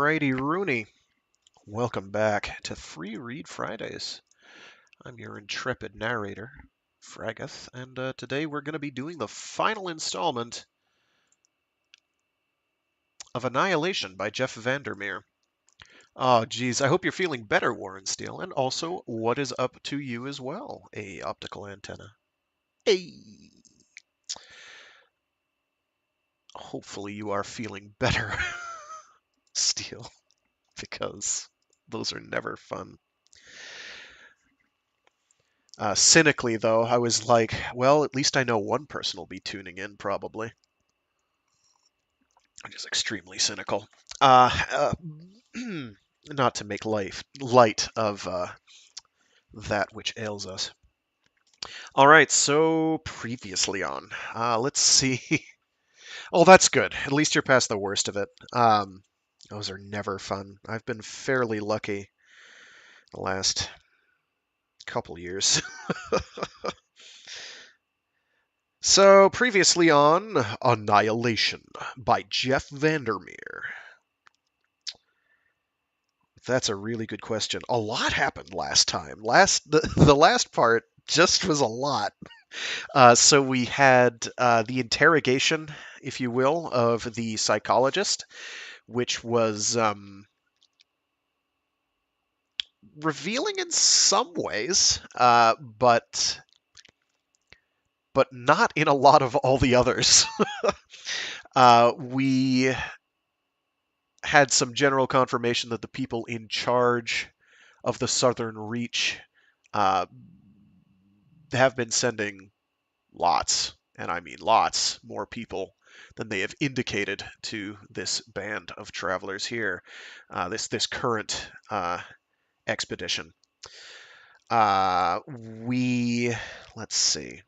Alrighty, Rooney. Welcome back to Free Read Fridays. I'm your intrepid narrator, Fragath, and today we're going to be doing the final installment of Annihilation by Jeff Vandermeer. Oh, geez, I hope you're feeling better, Warren Steele, and also, what is up to you as well, a optical antenna? Hey! Hopefully you are feeling better, Steele, because those are never fun. Cynically, though, I was like, well, at least I know one person will be tuning in, probably. I'm just extremely cynical. Not to make light of that which ails us. All right, so previously on, let's see. Oh, that's good. At least you're past the worst of it. Those are never fun. I've been fairly lucky the last couple years. So, previously on Annihilation by Jeff Vandermeer. That's a really good question. A lot happened last time. The last part just was a lot. So we had the interrogation, if you will, of the psychologist, which was revealing in some ways, but not in a lot of all the others. We had some general confirmation that the people in charge of the Southern Reach uh, have been sending lots, and I mean lots, more people than they have indicated to this band of travelers here, this current expedition. We let's see,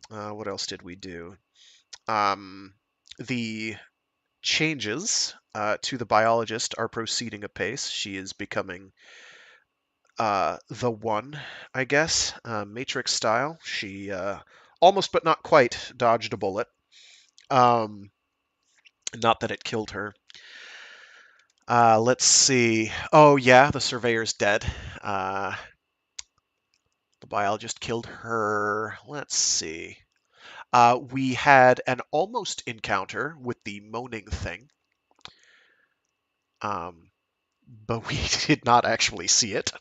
what else did we do? The changes to the biologist are proceeding apace. She is becoming the one, I guess, Matrix style. She almost but not quite dodged a bullet. Um, Not that it killed her. Let's see. Oh, yeah, the surveyor's dead. The biologist killed her. Let's see. We had an almost encounter with the moaning thing. But we did not actually see it.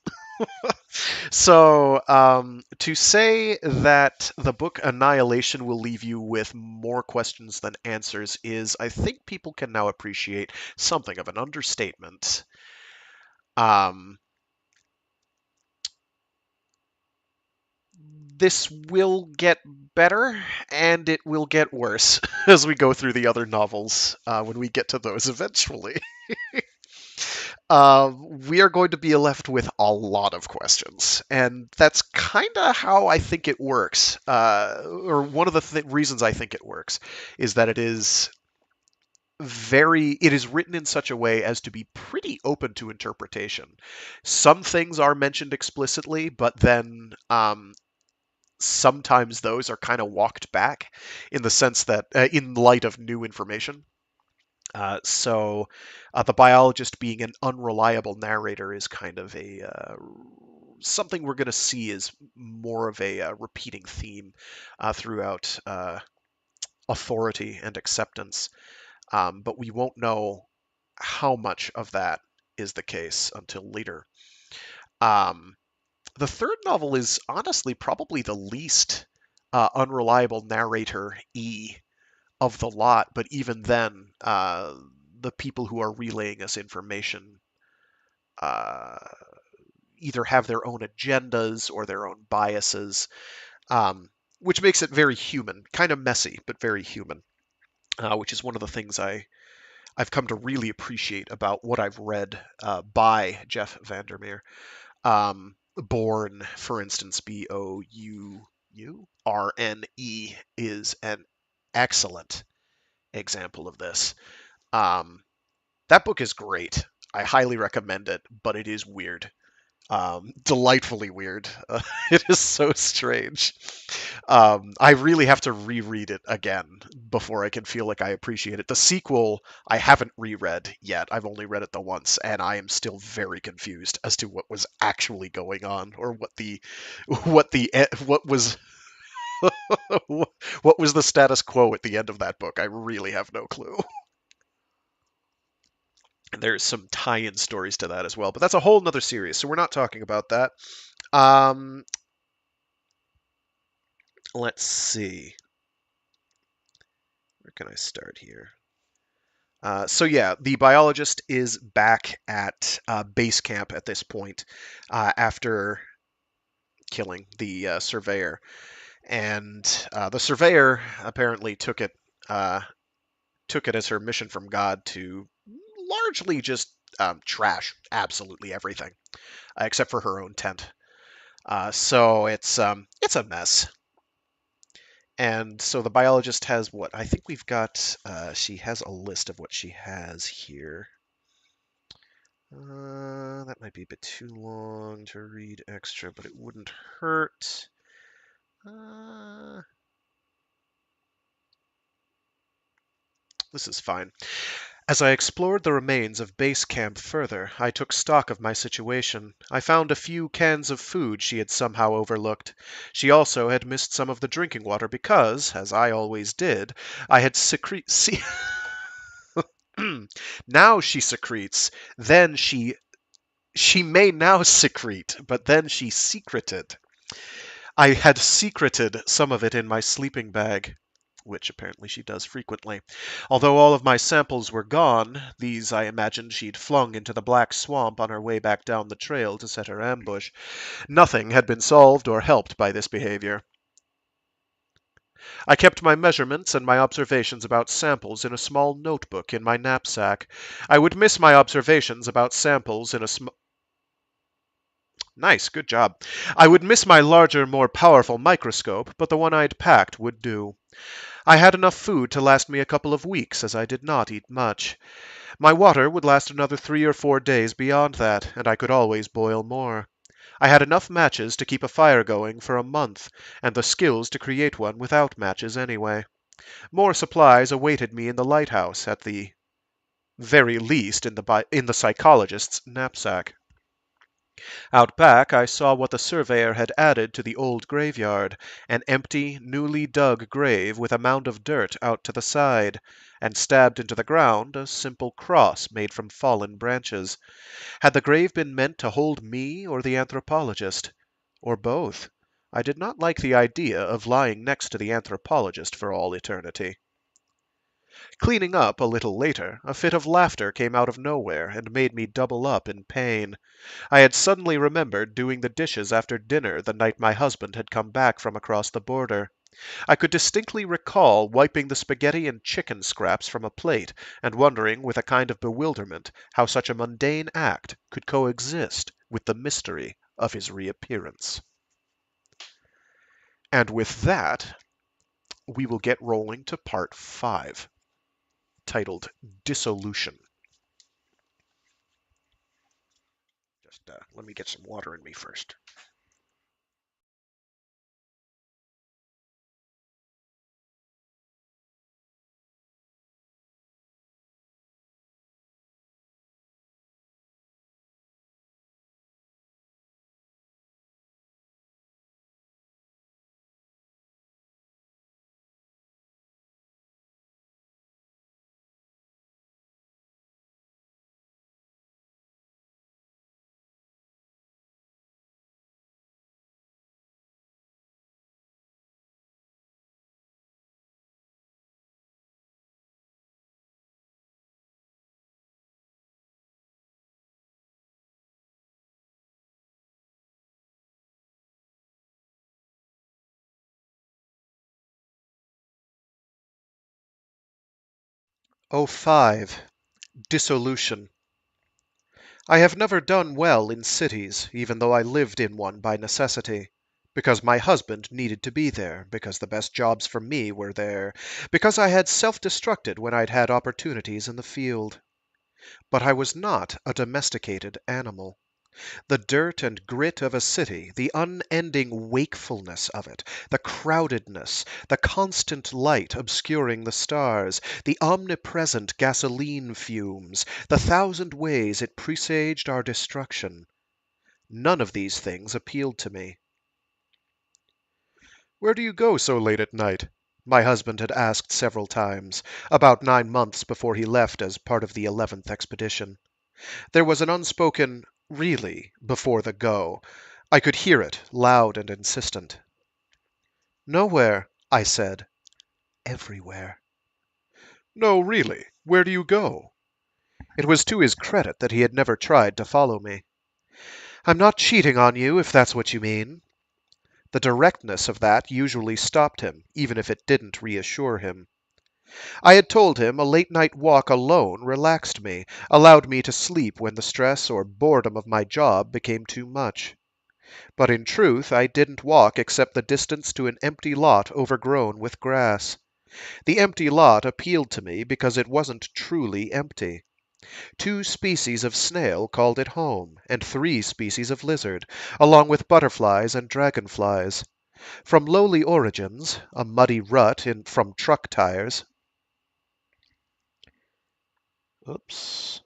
So, to say that the book Annihilation will leave you with more questions than answers is, I think people can now appreciate, something of an understatement. This will get better, and it will get worse as we go through the other novels when we get to those eventually. We are going to be left with a lot of questions, and that's kind of how I think it works. Or one of the reasons I think it works is that it is written in such a way as to be pretty open to interpretation. Some things are mentioned explicitly, but then sometimes those are kind of walked back in the sense that, in light of new information. So the biologist being an unreliable narrator is kind of a something we're going to see is more of a repeating theme throughout authority and acceptance. But we won't know how much of that is the case until later. The third novel is honestly probably the least unreliable narrator of the lot, but even then, the people who are relaying us information uh, either have their own agendas or their own biases, which makes it very human, kind of messy, but very human, which is one of the things I've come to really appreciate about what I've read by Jeff Vandermeer. Born, for instance, Bourne, is an excellent example of this. That book is great. I highly recommend it, but it is weird. Delightfully weird. It is so strange. I really have to reread it again before I can feel like I appreciate it. The sequel I haven't reread yet. I've only read it the once, and I am still very confused as to what was actually going on, or what was what was the status quo at the end of that book. I really have no clue. And there's some tie-in stories to that as well, but that's a whole nother series, so we're not talking about that. Um, let's see. Where can I start here? So yeah, the biologist is back at base camp at this point after killing the surveyor, and the surveyor apparently uh, took it as her mission from God to largely just trash absolutely everything except for her own tent. So it's a mess. And so the biologist has what? I think we've got. She has a list of what she has here. That might be a bit too long to read extra, but it wouldn't hurt. Uh, this is fine. As I explored the remains of base camp further, I took stock of my situation. I found a few cans of food she had somehow overlooked. She also had missed some of the drinking water because, as I always did, I had now she secretes, then she may now secrete, but then she secreted. I had secreted some of it in my sleeping bag, which apparently she does frequently. Although all of my samples were gone, these I imagined she'd flung into the black swamp on her way back down the trail to set her ambush. Nothing had been solved or helped by this behavior. I kept my measurements and my observations about samples in a small notebook in my knapsack. I would miss my observations about samples in a Nice, good job. I would miss my larger, more powerful microscope, but the one I'd packed would do. I had enough food to last me a couple of weeks, as I did not eat much. My water would last another 3 or 4 days beyond that, and I could always boil more. I had enough matches to keep a fire going for a month, and the skills to create one without matches anyway. More supplies awaited me in the lighthouse, at the very least in the psychologist's knapsack. Out back I saw what the surveyor had added to the old graveyard, an empty, newly dug grave with a mound of dirt out to the side, and stabbed into the ground a simple cross made from fallen branches. Had the grave been meant to hold me or the anthropologist? Or both? I did not like the idea of lying next to the anthropologist for all eternity. Cleaning up a little later, a fit of laughter came out of nowhere and made me double up in pain. I had suddenly remembered doing the dishes after dinner the night my husband had come back from across the border. I could distinctly recall wiping the spaghetti and chicken scraps from a plate and wondering with a kind of bewilderment how such a mundane act could coexist with the mystery of his reappearance. And with that, we will get rolling to part 5, titled Dissolution. Just let me get some water in me first. Oh, 5. Dissolution. I have never done well in cities, even though I lived in one by necessity. Because my husband needed to be there, because the best jobs for me were there, because I had self-destructed when I'd had opportunities in the field. But I was not a domesticated animal. The dirt and grit of a city, the unending wakefulness of it, the crowdedness, the constant light obscuring the stars, the omnipresent gasoline fumes, the thousand ways it presaged our destruction. None of these things appealed to me. "Where do you go so late at night?" my husband had asked several times, about 9 months before he left as part of the 11th expedition. There was an unspoken "really" before the go. I could hear it, loud and insistent. "Nowhere," I said. "Everywhere." "No, really. Where do you go?" It was to his credit that he had never tried to follow me. "I'm not cheating on you, if that's what you mean." The directness of that usually stopped him, even if it didn't reassure him. I had told him a late night walk alone relaxed me, allowed me to sleep when the stress or boredom of my job became too much. But in truth I didn't walk except the distance to an empty lot overgrown with grass. The empty lot appealed to me because it wasn't truly empty. 2 species of snail called it home, and 3 species of lizard, along with butterflies and dragonflies. From lowly origins, a muddy rut from truck tires. Oops.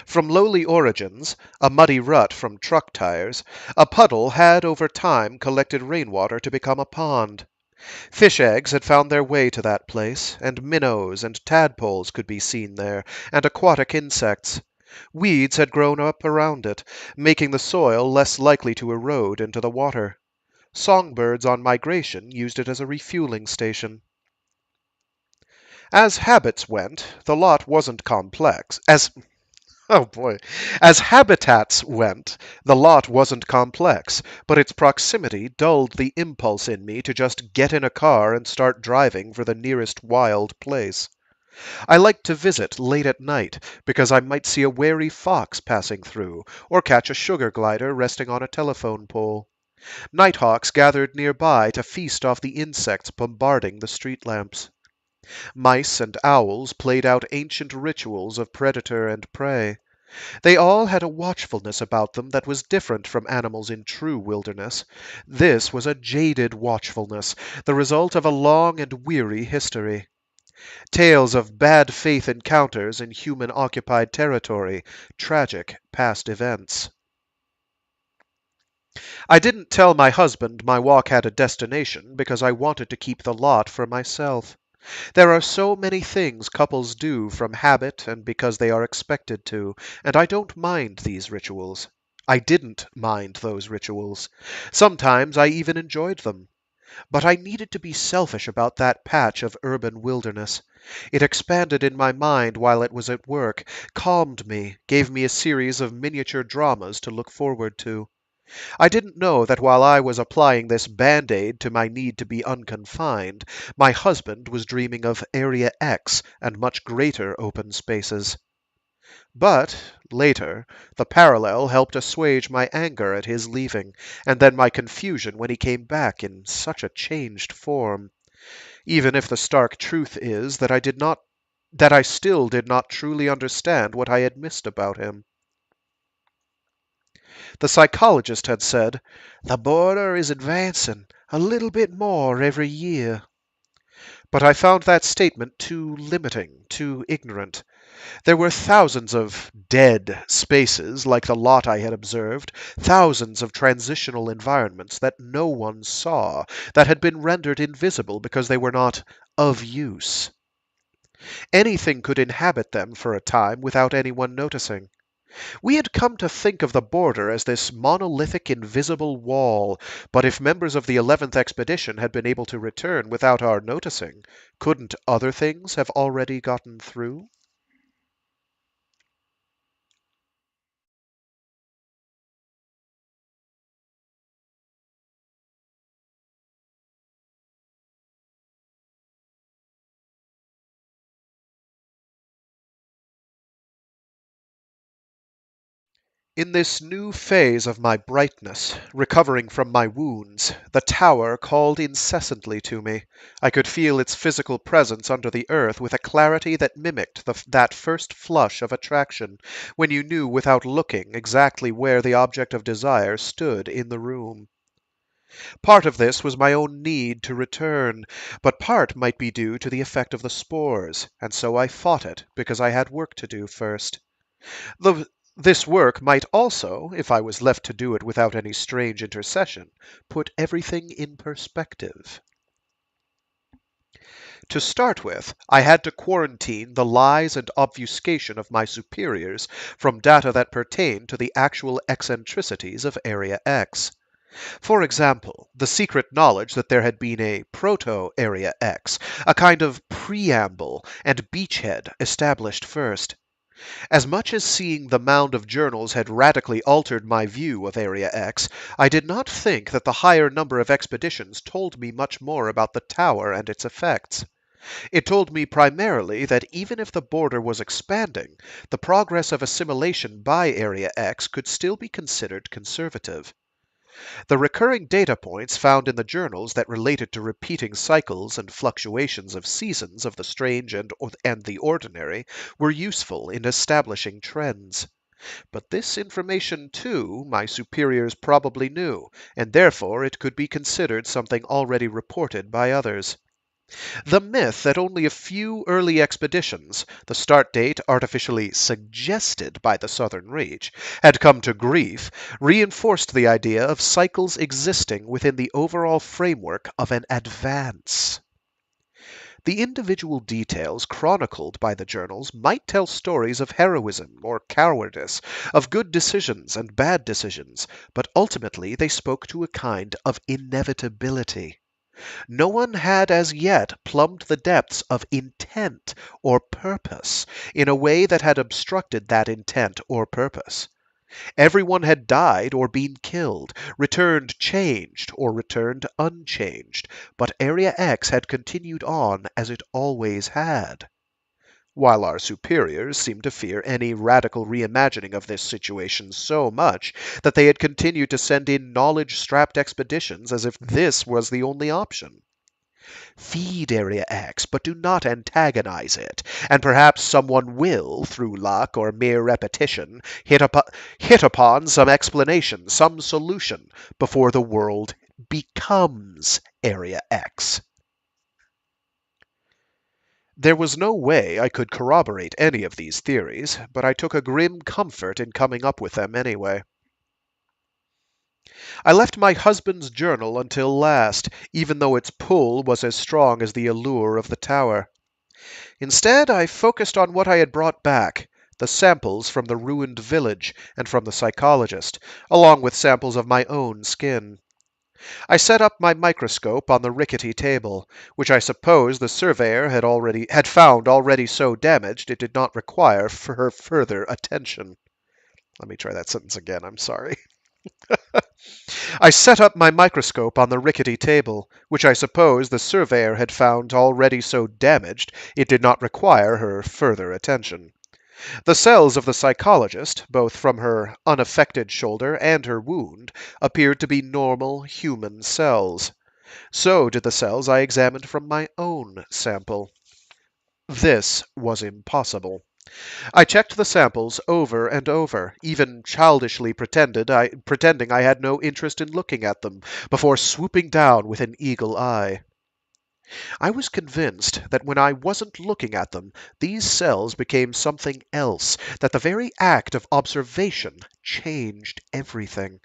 From lowly origins, a muddy rut from truck tires, a puddle had over time collected rainwater to become a pond. Fish eggs had found their way to that place, and minnows and tadpoles could be seen there, and aquatic insects. Weeds had grown up around it, making the soil less likely to erode into the water. Songbirds on migration used it as a refueling station. As habits went, the lot wasn't complex. Oh boy. As habitats went, the lot wasn't complex, but its proximity dulled the impulse in me to just get in a car and start driving for the nearest wild place. I liked to visit late at night because I might see a wary fox passing through, or catch a sugar glider resting on a telephone pole. Nighthawks gathered nearby to feast off the insects bombarding the street lamps. Mice and owls played out ancient rituals of predator and prey. They all had a watchfulness about them that was different from animals in true wilderness. This was a jaded watchfulness, the result of a long and weary history. Tales of bad faith encounters in human occupied territory, tragic past events. I didn't tell my husband my walk had a destination because I wanted to keep the lot for myself. There are so many things couples do from habit and because they are expected to, and I don't mind these rituals. I didn't mind those rituals. Sometimes I even enjoyed them. But I needed to be selfish about that patch of urban wilderness. It expanded in my mind while it was at work, calmed me, gave me a series of miniature dramas to look forward to. I didn't know that while I was applying this band-aid to my need to be unconfined, my husband was dreaming of Area X and much greater open spaces. But, later, the parallel helped assuage my anger at his leaving, and then my confusion when he came back in such a changed form. Even if the stark truth is that I still did not truly understand what I had missed about him. The psychologist had said, "The border is advancing a little bit more every year." But I found that statement too limiting, too ignorant. There were thousands of dead spaces like the lot I had observed, thousands of transitional environments that no one saw, that had been rendered invisible because they were not of use. Anything could inhabit them for a time without anyone noticing. We had come to think of the border as this monolithic invisible wall, but if members of the 11th expedition had been able to return without our noticing, couldn't other things have already gotten through? In this new phase of my brightness, recovering from my wounds, the tower called incessantly to me. I could feel its physical presence under the earth with a clarity that mimicked that first flush of attraction, when you knew without looking exactly where the object of desire stood in the room. Part of this was my own need to return, but part might be due to the effect of the spores, and so I fought it, because I had work to do first. This work might also, if I was left to do it without any strange intercession, put everything in perspective. To start with, I had to quarantine the lies and obfuscation of my superiors from data that pertained to the actual eccentricities of Area X. For example, the secret knowledge that there had been a proto-Area X, a kind of preamble and beachhead established first. As much as seeing the mound of journals had radically altered my view of Area X, I did not think that the higher number of expeditions told me much more about the tower and its effects. It told me primarily that even if the border was expanding, the progress of assimilation by Area X could still be considered conservative. The recurring data points found in the journals that related to repeating cycles and fluctuations of seasons of the strange and the ordinary were useful in establishing trends. But this information, too, my superiors probably knew, and therefore it could be considered something already reported by others. The myth that only a few early expeditions, the start date artificially suggested by the Southern Reach, had come to grief, reinforced the idea of cycles existing within the overall framework of an advance. The individual details chronicled by the journals might tell stories of heroism or cowardice, of good decisions and bad decisions, but ultimately they spoke to a kind of inevitability. No one had as yet plumbed the depths of intent or purpose in a way that had obstructed that intent or purpose. Everyone had died or been killed, returned changed or returned unchanged, but Area X had continued on as it always had. While our superiors seemed to fear any radical reimagining of this situation so much that they had continued to send in knowledge-strapped expeditions as if this was the only option. Feed Area X, but do not antagonize it, and perhaps someone will, through luck or mere repetition, hit upon some explanation, some solution, before the world becomes Area X. There was no way I could corroborate any of these theories, but I took a grim comfort in coming up with them anyway. I left my husband's journal until last, even though its pull was as strong as the allure of the tower. Instead, I focused on what I had brought back, the samples from the ruined village and from the psychologist, along with samples of my own skin. I set up my microscope on the rickety table, which I suppose the surveyor had found already so damaged it did not require her further attention. Let me try that sentence again, I'm sorry. I set up my microscope on the rickety table, which I suppose the surveyor had found already so damaged it did not require her further attention. The cells of the psychologist, both from her unaffected shoulder and her wound, appeared to be normal human cells. So did the cells I examined from my own sample. This was impossible. I checked the samples over and over, even childishly pretending I had no interest in looking at them, before swooping down with an eagle eye. I was convinced that when I wasn't looking at them, these cells became something else, that the very act of observation changed everything.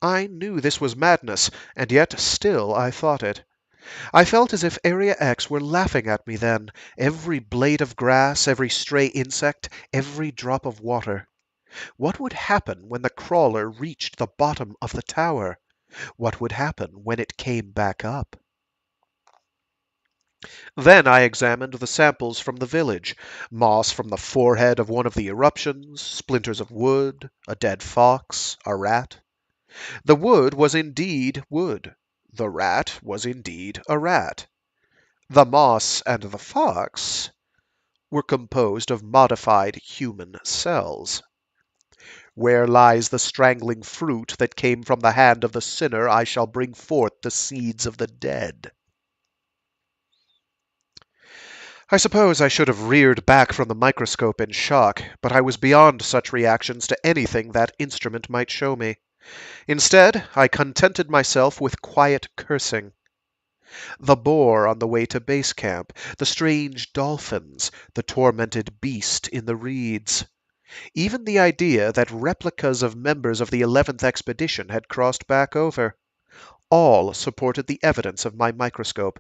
I knew this was madness, and yet still I thought it. I felt as if Area X were laughing at me then, every blade of grass, every stray insect, every drop of water. What would happen when the crawler reached the bottom of the tower? What would happen when it came back up? Then I examined the samples from the village, moss from the forehead of one of the eruptions, splinters of wood, a dead fox, a rat. The wood was indeed wood. The rat was indeed a rat. The moss and the fox were composed of modified human cells. Where lies the strangling fruit that came from the hand of the sinner? I shall bring forth the seeds of the dead. I suppose I should have reared back from the microscope in shock, but I was beyond such reactions to anything that instrument might show me. Instead, I contented myself with quiet cursing. The boar on the way to base camp, the strange dolphins, the tormented beast in the reeds. Even the idea that replicas of members of the 11th expedition had crossed back over. All supported the evidence of my microscope.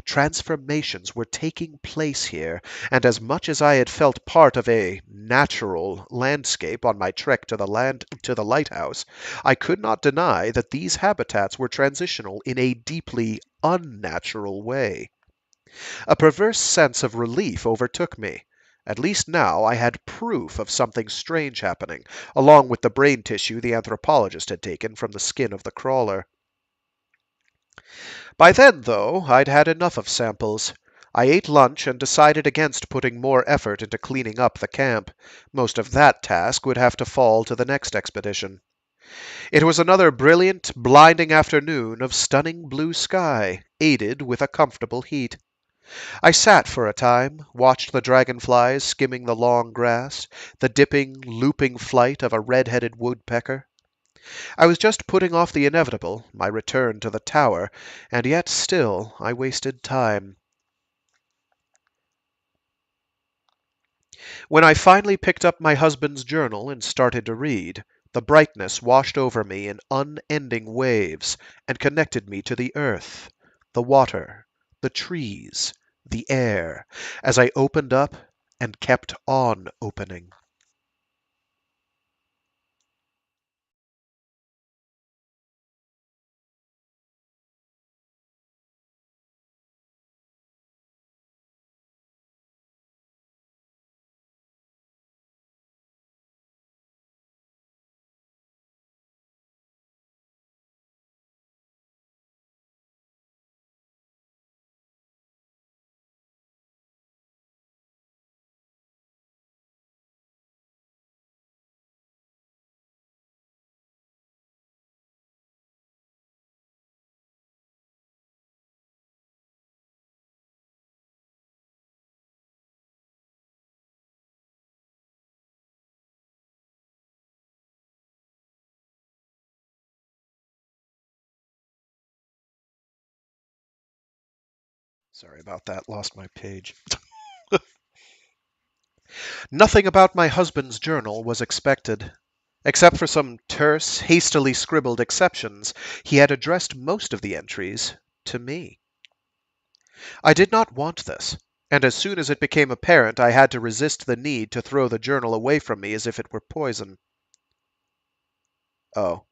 Transformations were taking place here, and as much as I had felt part of a natural landscape on my trek to the lighthouse, I could not deny that these habitats were transitional in a deeply unnatural way. A perverse sense of relief overtook me. At least now I had proof of something strange happening, along with the brain tissue the anthropologist had taken from the skin of the crawler. By then, though, I'd had enough of samples. I ate lunch and decided against putting more effort into cleaning up the camp. Most of that task would have to fall to the next expedition. It was another brilliant, blinding afternoon of stunning blue sky, aided with a comfortable heat. I sat for a time, watched the dragonflies skimming the long grass, the dipping, looping flight of a red-headed woodpecker. I was just putting off the inevitable, my return to the tower, and yet still I wasted time. When I finally picked up my husband's journal and started to read, the brightness washed over me in unending waves and connected me to the earth, the water, the trees, the air, as I opened up and kept on opening. Sorry about that, lost my page. Nothing about my husband's journal was expected. Except for some terse, hastily scribbled exceptions, he had addressed most of the entries to me. I did not want this, and as soon as it became apparent I had to resist the need to throw the journal away from me as if it were poison. Oh.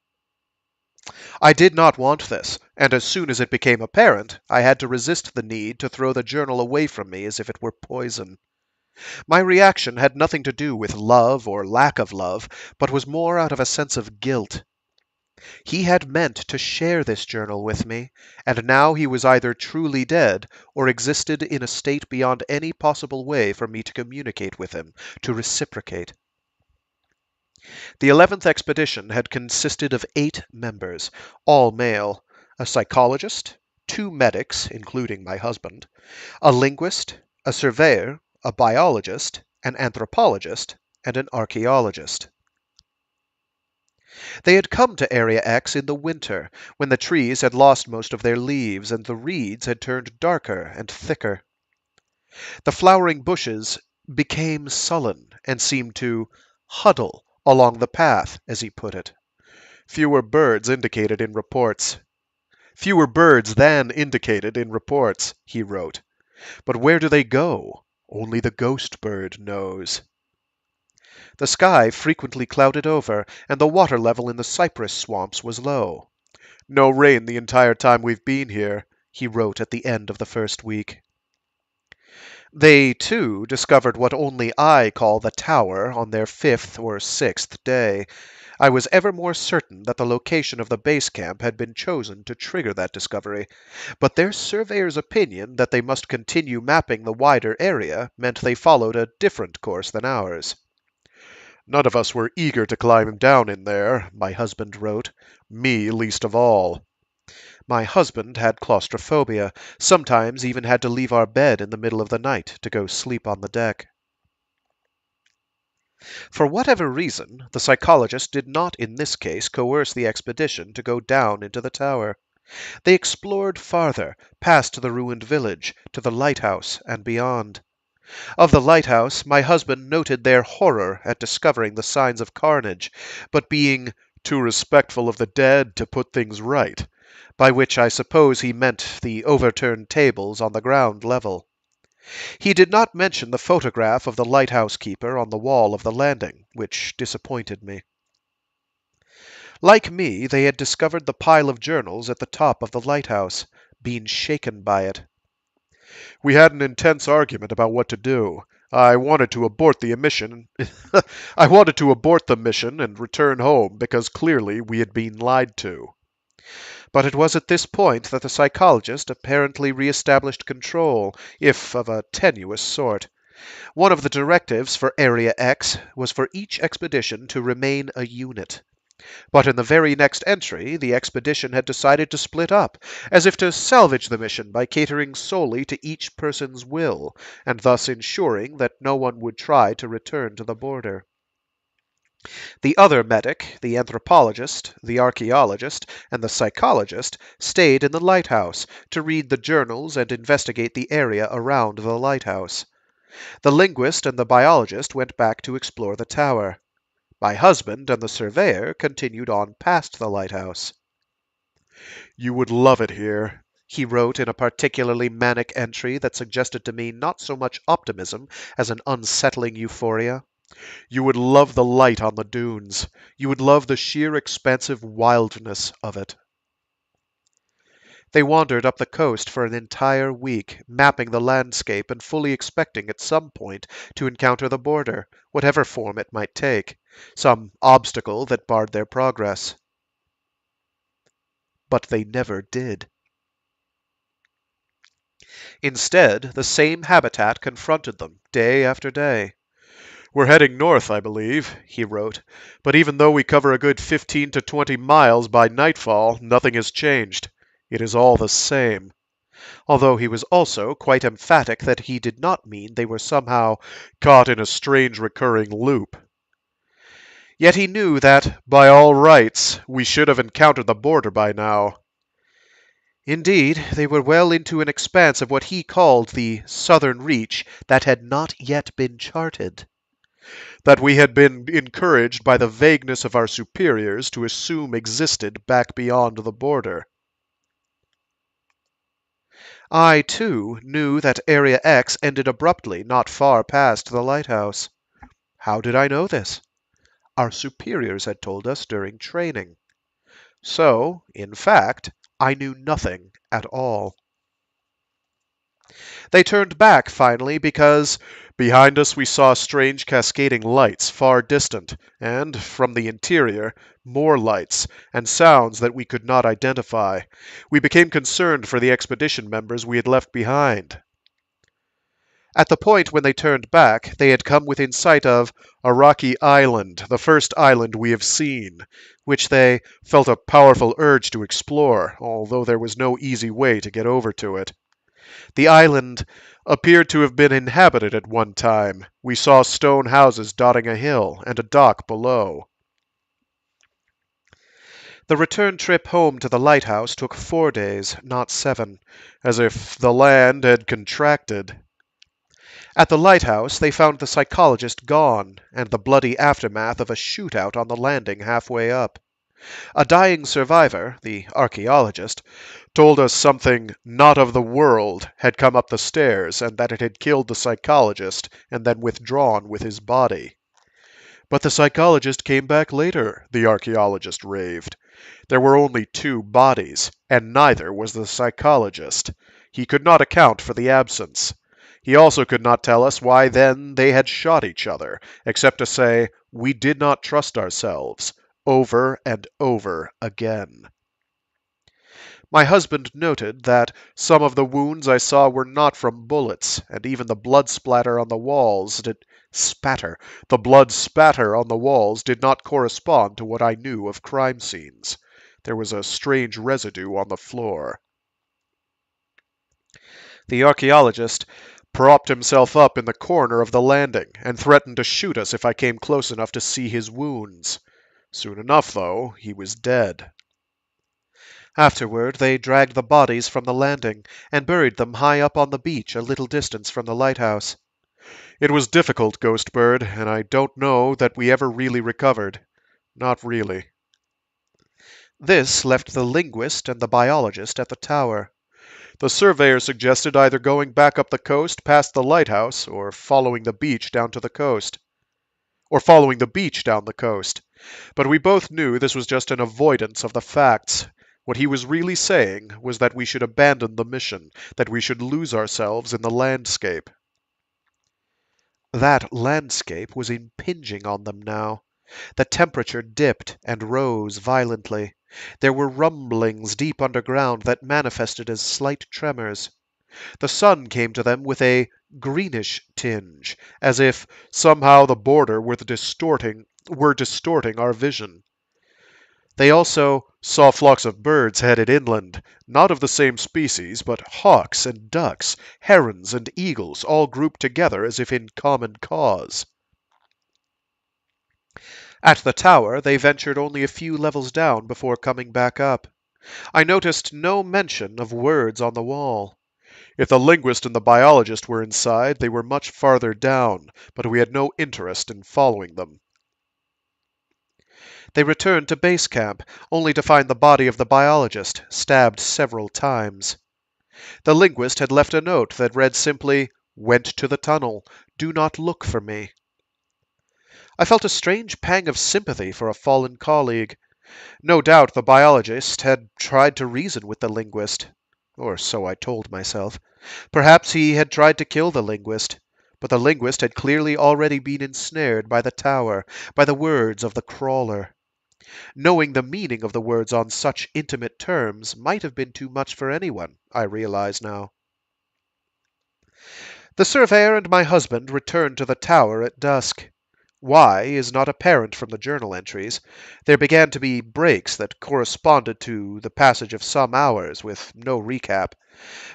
I did not want this, and as soon as it became apparent I had to resist the need to throw the journal away from me as if it were poison. My reaction had nothing to do with love or lack of love, but was more out of a sense of guilt. He had meant to share this journal with me, and now he was either truly dead or existed in a state beyond any possible way for me to communicate with him, to reciprocate. The 11th expedition had consisted of 8 members, all male, a psychologist, 2 medics, including my husband, a linguist, a surveyor, a biologist, an anthropologist, and an archaeologist. They had come to Area X in the winter, when the trees had lost most of their leaves and the reeds had turned darker and thicker. The flowering bushes became sullen and seemed to huddle along the path, as he put it. Fewer birds indicated in reports. Fewer birds than indicated in reports, he wrote. But where do they go? Only the ghost bird knows. The sky frequently clouded over, and the water level in the cypress swamps was low. No rain the entire time we've been here, he wrote at the end of the first week. They, too, discovered what only I call the tower on their 5th or 6th day. I was ever more certain that the location of the base camp had been chosen to trigger that discovery, but their surveyor's opinion that they must continue mapping the wider area meant they followed a different course than ours. None of us were eager to climb down in there, my husband wrote. Me least of all. My husband had claustrophobia, sometimes even had to leave our bed in the middle of the night to go sleep on the deck. For whatever reason, the psychologist did not in this case coerce the expedition to go down into the tower. They explored farther, past the ruined village, to the lighthouse and beyond. Of the lighthouse, my husband noted their horror at discovering the signs of carnage, but being too respectful of the dead to put things right, by which I suppose he meant the overturned tables on the ground level. He did not mention the photograph of the lighthouse keeper on the wall of the landing, which disappointed me. Like me, they had discovered the pile of journals at the top of the lighthouse, been shaken by it. We had an intense argument about what to do. I wanted to abort the mission. I wanted to abort the mission and return home because clearly we had been lied to. But it was at this point that the psychologist apparently re-established control, if of a tenuous sort. One of the directives for Area X was for each expedition to remain a unit. But in the very next entry, the expedition had decided to split up, as if to salvage the mission by catering solely to each person's will, and thus ensuring that no one would try to return to the border. The other medic, the anthropologist, the archaeologist, and the psychologist stayed in the lighthouse to read the journals and investigate the area around the lighthouse. The linguist and the biologist went back to explore the tower. My husband and the surveyor continued on past the lighthouse. You would love it here, he wrote in a particularly manic entry that suggested to me not so much optimism as an unsettling euphoria. You would love the light on the dunes. You would love the sheer expansive wildness of it. They wandered up the coast for an entire week, mapping the landscape and fully expecting at some point to encounter the border, whatever form it might take, some obstacle that barred their progress. But they never did. Instead, the same habitat confronted them, day after day. We're heading north, I believe, he wrote, but even though we cover a good 15 to 20 miles by nightfall, nothing has changed. It is all the same. Although he was also quite emphatic that he did not mean they were somehow caught in a strange recurring loop. Yet he knew that, by all rights, we should have encountered the border by now. Indeed, they were well into an expanse of what he called the southern reach that had not yet been charted. That we had been encouraged by the vagueness of our superiors to assume existed back beyond the border. I, too, knew that Area X ended abruptly not far past the lighthouse. How did I know this? Our superiors had told us during training. So, in fact, I knew nothing at all. They turned back, finally, because behind us we saw strange cascading lights far distant, and, from the interior, more lights, and sounds that we could not identify. We became concerned for the expedition members we had left behind. At the point when they turned back, they had come within sight of a rocky island, the first island we have seen, which they felt a powerful urge to explore, although there was no easy way to get over to it. The island appeared to have been inhabited at one time. We saw stone houses dotting a hill, and a dock below. The return trip home to the lighthouse took 4 days, not 7, as if the land had contracted. At the lighthouse, they found the psychologist gone, and the bloody aftermath of a shootout on the landing halfway up. A dying survivor, the archaeologist, told us something not of the world had come up the stairs, and that it had killed the psychologist and then withdrawn with his body. But the psychologist came back later, the archaeologist raved. There were only 2 bodies, and neither was the psychologist. He could not account for the absence. He also could not tell us why then they had shot each other, except to say, "We did not trust ourselves," over and over again. My husband noted that some of the wounds I saw were not from bullets, and even the blood splatter on the walls did spatter. The blood spatter on the walls did not correspond to what I knew of crime scenes. There was a strange residue on the floor. The archaeologist propped himself up in the corner of the landing and threatened to shoot us if I came close enough to see his wounds. Soon enough, though, he was dead. Afterward, they dragged the bodies from the landing and buried them high up on the beach a little distance from the lighthouse. It was difficult, Ghost Bird, and I don't know that we ever really recovered. Not really. This left the linguist and the biologist at the tower. The surveyor suggested either going back up the coast past the lighthouse or following the beach down to the coast. Or following the beach down the coast. But we both knew this was just an avoidance of the facts. What he was really saying was that we should abandon the mission, that we should lose ourselves in the landscape. That landscape was impinging on them now. The temperature dipped and rose violently. There were rumblings deep underground that manifested as slight tremors. The sun came to them with a greenish tinge, as if somehow the border were distorting our vision. They also saw flocks of birds headed inland, not of the same species, but hawks and ducks, herons and eagles, all grouped together as if in common cause. At the tower, they ventured only a few levels down before coming back up. I noticed no mention of words on the wall. If the linguist and the biologist were inside, they were much farther down, but we had no interest in following them. They returned to base camp, only to find the body of the biologist, stabbed several times. The linguist had left a note that read simply, "Went to the tunnel. Do not look for me." I felt a strange pang of sympathy for a fallen colleague. No doubt the biologist had tried to reason with the linguist. Or so I told myself. Perhaps he had tried to kill the linguist. But the linguist had clearly already been ensnared by the tower, by the words of the crawler. Knowing the meaning of the words on such intimate terms might have been too much for anyone, I realize now. The surveyor and my husband returned to the tower at dusk. Why is not apparent from the journal entries. There began to be breaks that corresponded to the passage of some hours, with no recap.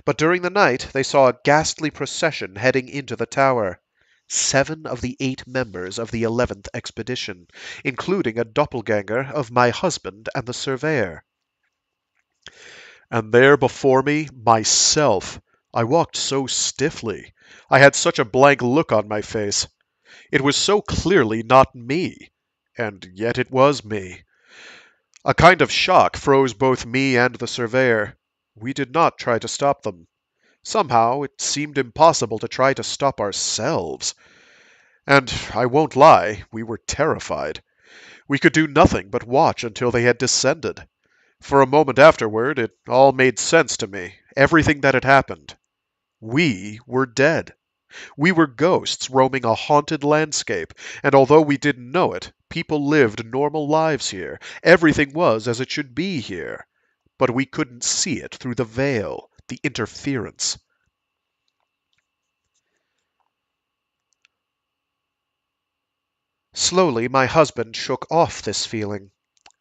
But during the night they saw a ghastly procession heading into the tower. 7 of the 8 members of the 11th expedition, including a doppelganger of my husband and the surveyor. And there before me, myself. I walked so stiffly. I had such a blank look on my face. It was so clearly not me, and yet it was me. A kind of shock froze both me and the surveyor. We did not try to stop them. Somehow it seemed impossible to try to stop ourselves. And I won't lie, we were terrified. We could do nothing but watch until they had descended. For a moment afterward, it all made sense to me, everything that had happened. We were dead. We were ghosts roaming a haunted landscape, and although we didn't know it, people lived normal lives here. Everything was as it should be here. But we couldn't see it through the veil, the interference. Slowly, my husband shook off this feeling.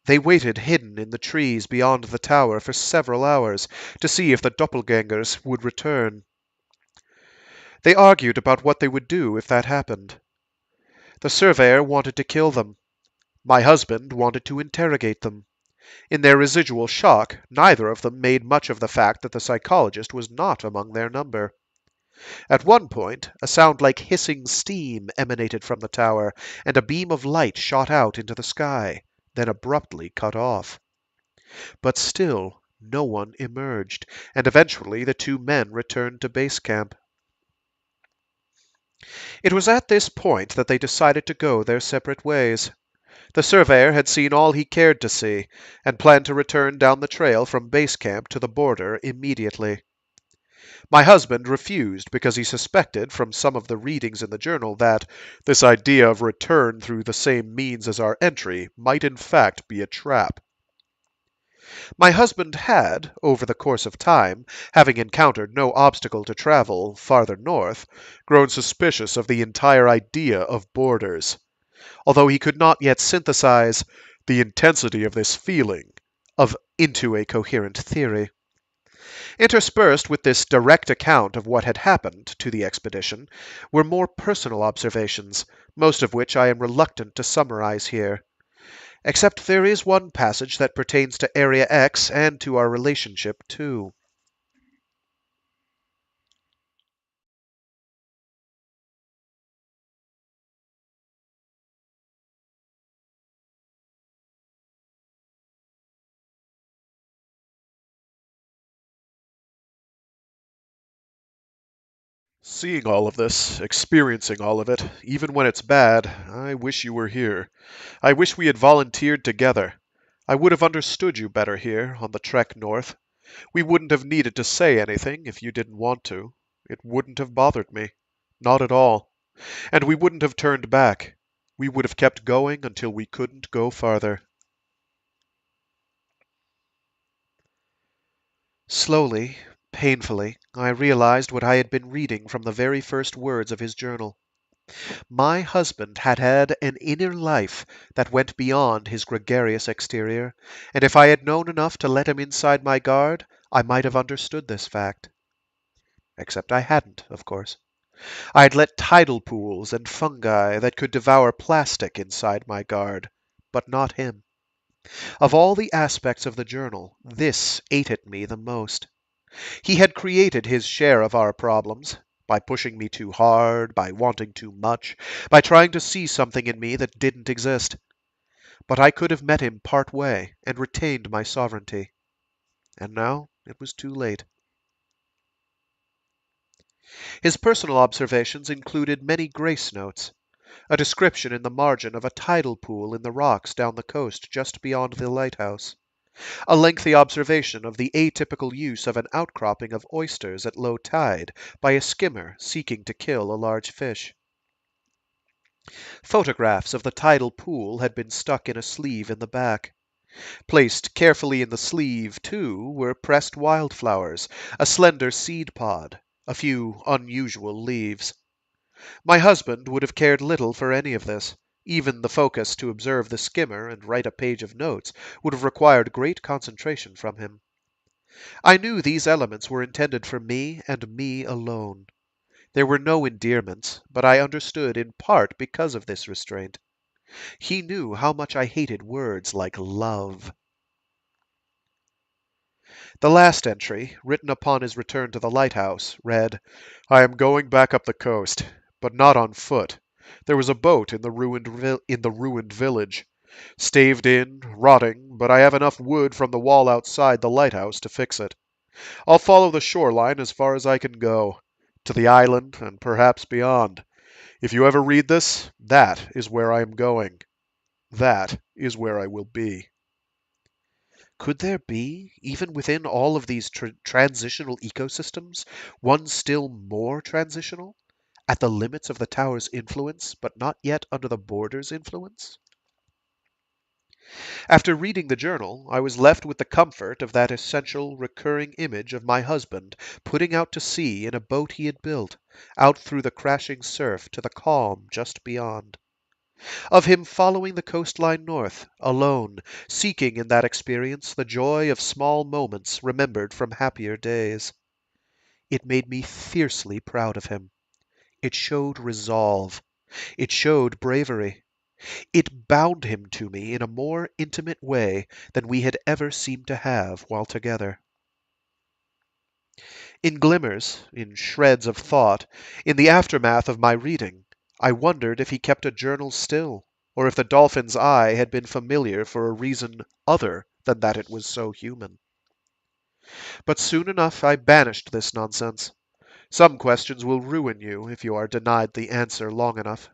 They waited hidden in the trees beyond the tower for several hours to see if the doppelgangers would return. They argued about what they would do if that happened. The surveyor wanted to kill them. My husband wanted to interrogate them. In their residual shock, neither of them made much of the fact that the psychologist was not among their number. At one point, a sound like hissing steam emanated from the tower, and a beam of light shot out into the sky, then abruptly cut off. But still, no one emerged, and eventually the 2 men returned to base camp. It was at this point that they decided to go their separate ways. The surveyor had seen all he cared to see, and planned to return down the trail from base camp to the border immediately. My husband refused because he suspected, from some of the readings in the journal, that this idea of return through the same means as our entry might in fact be a trap. My husband had, over the course of time, having encountered no obstacle to travel farther north, grown suspicious of the entire idea of borders, although he could not yet synthesize the intensity of this feeling of into a coherent theory. Interspersed with this direct account of what had happened to the expedition were more personal observations, most of which I am reluctant to summarize here. Except there is one passage that pertains to Area X and to our relationship, too. Seeing all of this, experiencing all of it, even when it's bad, I wish you were here. I wish we had volunteered together. I would have understood you better here, on the trek north. We wouldn't have needed to say anything if you didn't want to. It wouldn't have bothered me. Not at all. And we wouldn't have turned back. We would have kept going until we couldn't go farther. Slowly, painfully, I realized what I had been reading from the very first words of his journal. My husband had had an inner life that went beyond his gregarious exterior, and if I had known enough to let him inside my guard, I might have understood this fact. Except I hadn't, of course. I had let tidal pools and fungi that could devour plastic inside my guard, but not him. Of all the aspects of the journal, this ate at me the most. He had created his share of our problems, by pushing me too hard, by wanting too much, by trying to see something in me that didn't exist. But I could have met him part way and retained my sovereignty. And now it was too late. His personal observations included many grace notes, a description in the margin of a tidal pool in the rocks down the coast just beyond the lighthouse, a lengthy observation of the atypical use of an outcropping of oysters at low tide by a skimmer seeking to kill a large fish. Photographs of the tidal pool had been stuck in a sleeve in the back. Placed carefully in the sleeve, too, were pressed wildflowers, a slender seed pod, a few unusual leaves. My husband would have cared little for any of this. Even the focus to observe the skimmer and write a page of notes would have required great concentration from him. I knew these elements were intended for me and me alone. There were no endearments, but I understood in part because of this restraint. He knew how much I hated words like love. The last entry, written upon his return to the lighthouse, read, "I am going back up the coast, but not on foot. There was a boat in the ruined village. Staved in, rotting, but I have enough wood from the wall outside the lighthouse to fix it. I'll follow the shoreline as far as I can go, to the island and perhaps beyond. If you ever read this, that is where I am going. That is where I will be." Could there be, even within all of these transitional ecosystems, one still more transitional, at the limits of the tower's influence, but not yet under the border's influence? After reading the journal, I was left with the comfort of that essential, recurring image of my husband putting out to sea in a boat he had built, out through the crashing surf to the calm just beyond. Of him following the coastline north, alone, seeking in that experience the joy of small moments remembered from happier days. It made me fiercely proud of him. It showed resolve. It showed bravery. It bound him to me in a more intimate way than we had ever seemed to have while together. In glimmers, in shreds of thought, in the aftermath of my reading, I wondered if he kept a journal still, or if the dolphin's eye had been familiar for a reason other than that it was so human. But soon enough I banished this nonsense. Some questions will ruin you if you are denied the answer long enough.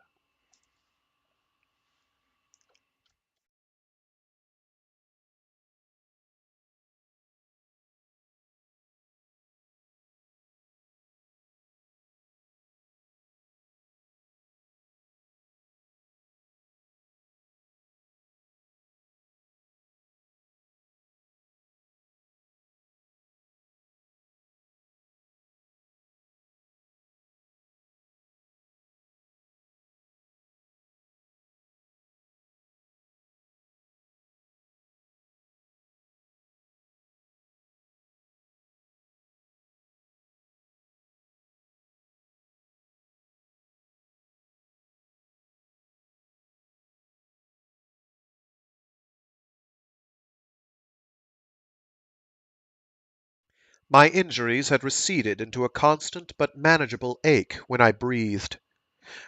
My injuries had receded into a constant but manageable ache when I breathed.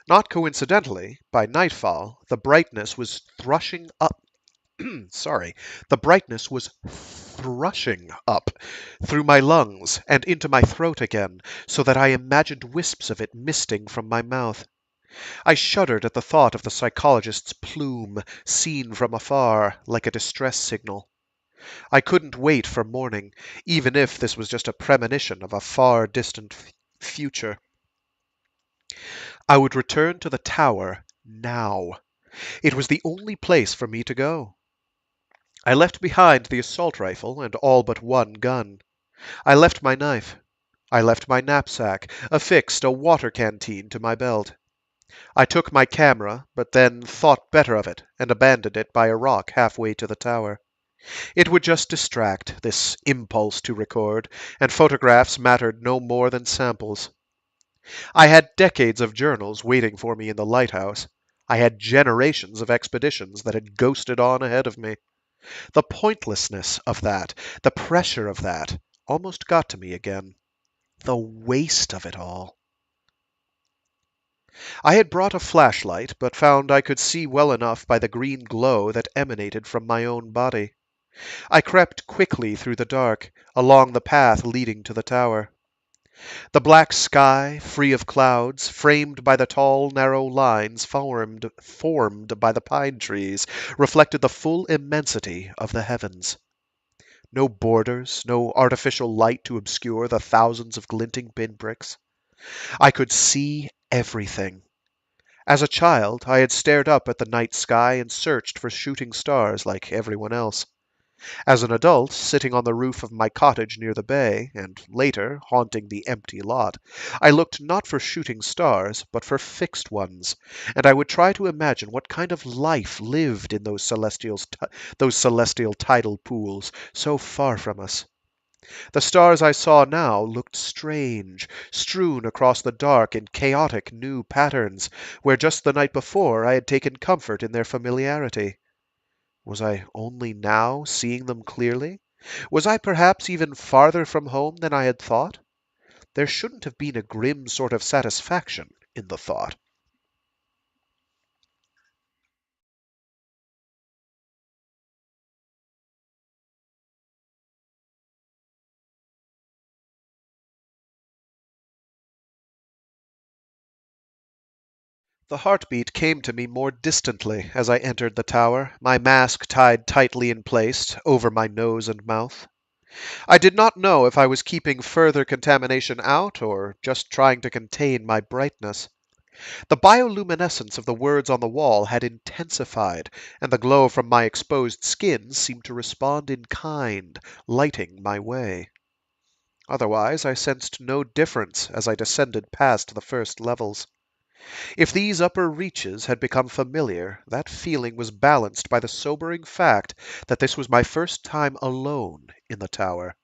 Not coincidentally, by nightfall, the brightness was thrushing up. Sorry, the brightness was thrushing up through my lungs and into my throat again, so that I imagined wisps of it misting from my mouth. I shuddered at the thought of the psychologist's plume, seen from afar, like a distress signal. I couldn't wait for morning, even if this was just a premonition of a far distant future. I would return to the tower now. It was the only place for me to go. I left behind the assault rifle and all but one gun. I left my knife. I left my knapsack, affixed a water canteen to my belt. I took my camera, but then thought better of it and abandoned it by a rock halfway to the tower. It would just distract, this impulse to record, and photographs mattered no more than samples. I had decades of journals waiting for me in the lighthouse. I had generations of expeditions that had ghosted on ahead of me. The pointlessness of that, the pressure of that, almost got to me again. The waste of it all. I had brought a flashlight, but found I could see well enough by the green glow that emanated from my own body. I crept quickly through the dark, along the path leading to the tower. The black sky, free of clouds, framed by the tall, narrow lines formed by the pine trees, reflected the full immensity of the heavens. No borders, no artificial light to obscure the thousands of glinting pinpricks. I could see everything. As a child, I had stared up at the night sky and searched for shooting stars like everyone else. As an adult, sitting on the roof of my cottage near the bay, and later, haunting the empty lot, I looked not for shooting stars, but for fixed ones, and I would try to imagine what kind of life lived in those celestial tidal pools, so far from us. The stars I saw now looked strange, strewn across the dark in chaotic new patterns, where just the night before I had taken comfort in their familiarity. Was I only now seeing them clearly? Was I perhaps even farther from home than I had thought? There shouldn't have been a grim sort of satisfaction in the thought. The heartbeat came to me more distantly as I entered the tower, my mask tied tightly in place over my nose and mouth. I did not know if I was keeping further contamination out or just trying to contain my brightness. The bioluminescence of the words on the wall had intensified, and the glow from my exposed skin seemed to respond in kind, lighting my way. Otherwise, I sensed no difference as I descended past the first levels. If these upper reaches had become familiar, that feeling was balanced by the sobering fact that this was my first time alone in the tower.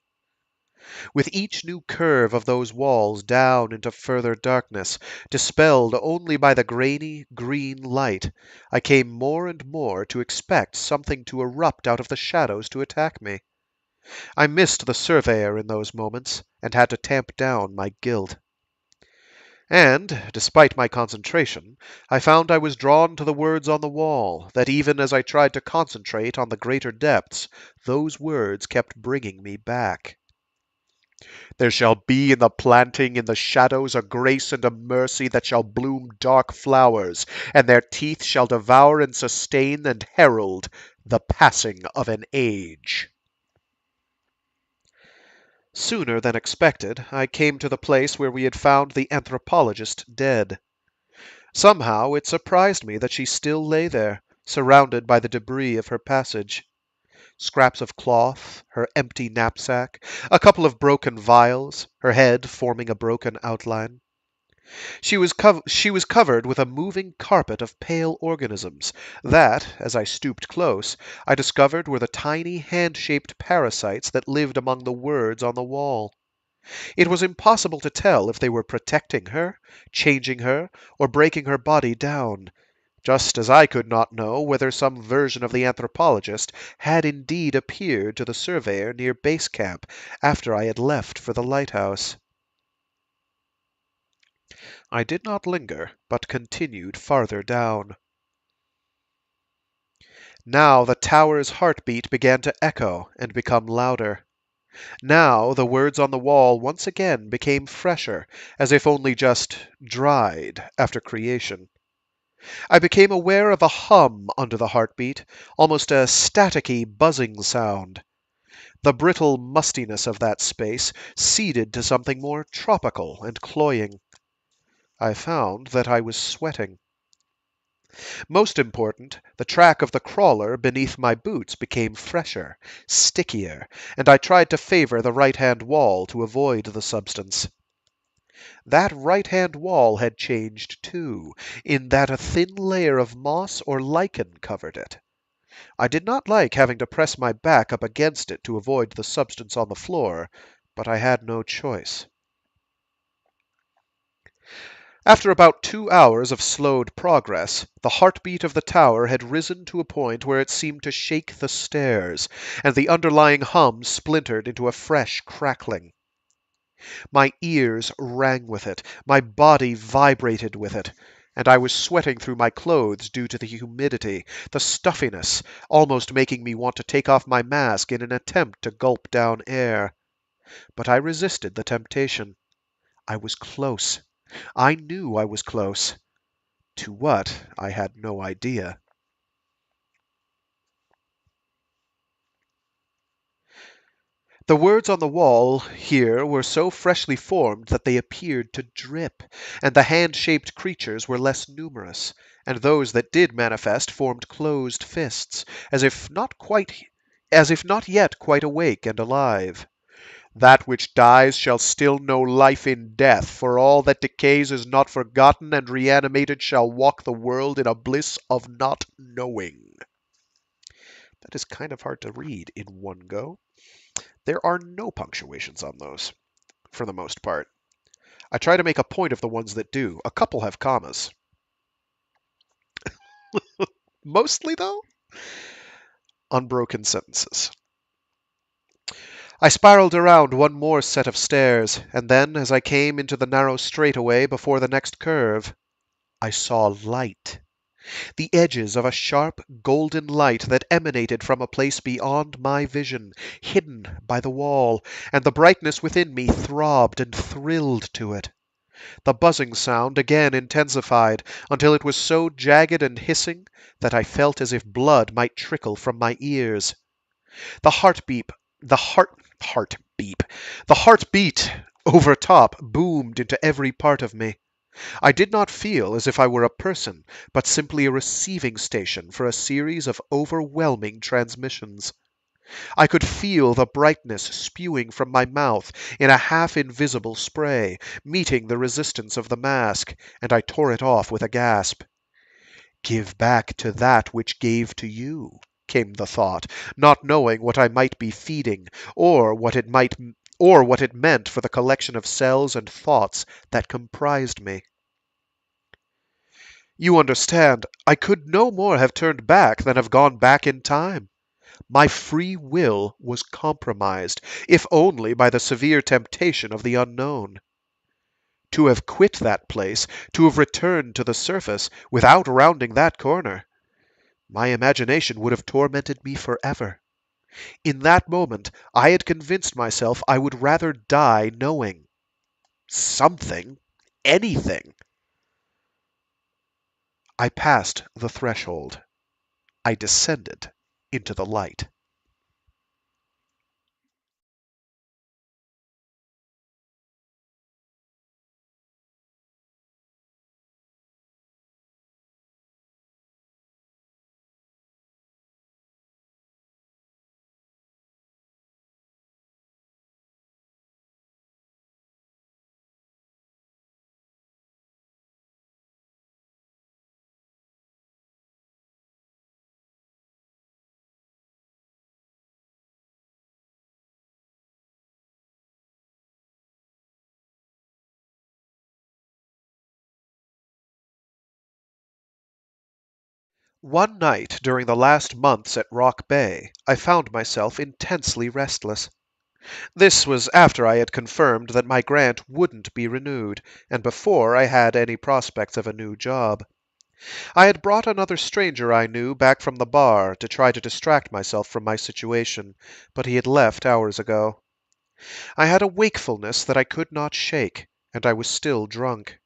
With each new curve of those walls down into further darkness, dispelled only by the grainy, green light, I came more and more to expect something to erupt out of the shadows to attack me. I missed the surveyor in those moments, and had to tamp down my guilt. And, despite my concentration, I found I was drawn to the words on the wall, that even as I tried to concentrate on the greater depths, those words kept bringing me back. There shall be in the planting in the shadows a grace and a mercy that shall bloom dark flowers, and their teeth shall devour and sustain and herald the passing of an age. Sooner than expected, I came to the place where we had found the anthropologist dead. Somehow it surprised me that she still lay there, surrounded by the debris of her passage. Scraps of cloth, her empty knapsack, a couple of broken vials, her head forming a broken outline. She was covered with a moving carpet of pale organisms that, as I stooped close, I discovered were the tiny hand-shaped parasites that lived among the words on the wall. It was impossible to tell if they were protecting her, changing her, or breaking her body down. just as I could not know whether some version of the anthropologist had indeed appeared to the surveyor near base camp after I had left for the lighthouse. I did not linger, but continued farther down. Now the tower's heartbeat began to echo and become louder. Now the words on the wall once again became fresher, as if only just dried after creation. I became aware of a hum under the heartbeat, almost a staticky buzzing sound. The brittle mustiness of that space ceded to something more tropical and cloying. I found that I was sweating. Most important, the track of the crawler beneath my boots became fresher, stickier, and I tried to favor the right-hand wall to avoid the substance. That right-hand wall had changed too, in that a thin layer of moss or lichen covered it. I did not like having to press my back up against it to avoid the substance on the floor, but I had no choice. After about 2 hours of slowed progress, the heartbeat of the tower had risen to a point where it seemed to shake the stairs, and the underlying hum splintered into a fresh crackling. My ears rang with it, my body vibrated with it, and I was sweating through my clothes due to the humidity, the stuffiness, almost making me want to take off my mask in an attempt to gulp down air. But I resisted the temptation. I was close. I knew I was close. To what, I had no idea. The words on the wall here were so freshly formed that they appeared to drip, and the hand-shaped creatures were less numerous, and those that did manifest formed closed fists, as if not yet quite awake and alive. That which dies shall still know life in death, for all that decays is not forgotten, and reanimated shall walk the world in a bliss of not knowing. That is kind of hard to read in one go. There are no punctuations on those, for the most part. I try to make a point of the ones that do. A couple have commas. Mostly, though, unbroken sentences. I spiraled around one more set of stairs, and then, as I came into the narrow straightaway before the next curve, I saw light. The edges of a sharp, golden light that emanated from a place beyond my vision, hidden by the wall, and the brightness within me throbbed and thrilled to it. The buzzing sound again intensified until it was so jagged and hissing that I felt as if blood might trickle from my ears. The heartbeat, the heartbeat, the heartbeat over top boomed into every part of me. I did not feel as if I were a person, but simply a receiving station for a series of overwhelming transmissions. I could feel the brightness spewing from my mouth in a half-invisible spray, meeting the resistance of the mask, and I tore it off with a gasp. "Give back to that which gave to you," came the thought, not knowing what I might be feeding, or what it meant for the collection of cells and thoughts that comprised me. You understand, I could no more have turned back than have gone back in time. My free will was compromised, if only by the severe temptation of the unknown. To have quit that place, to have returned to the surface, without rounding that corner, my imagination would have tormented me forever. In that moment, I had convinced myself I would rather die knowing something, anything. I passed the threshold. I descended into the light. One night during the last months at Rock Bay, I found myself intensely restless. This was after I had confirmed that my grant wouldn't be renewed, and before I had any prospects of a new job. I had brought another stranger I knew back from the bar to try to distract myself from my situation, but he had left hours ago. I had a wakefulness that I could not shake, and I was still drunk.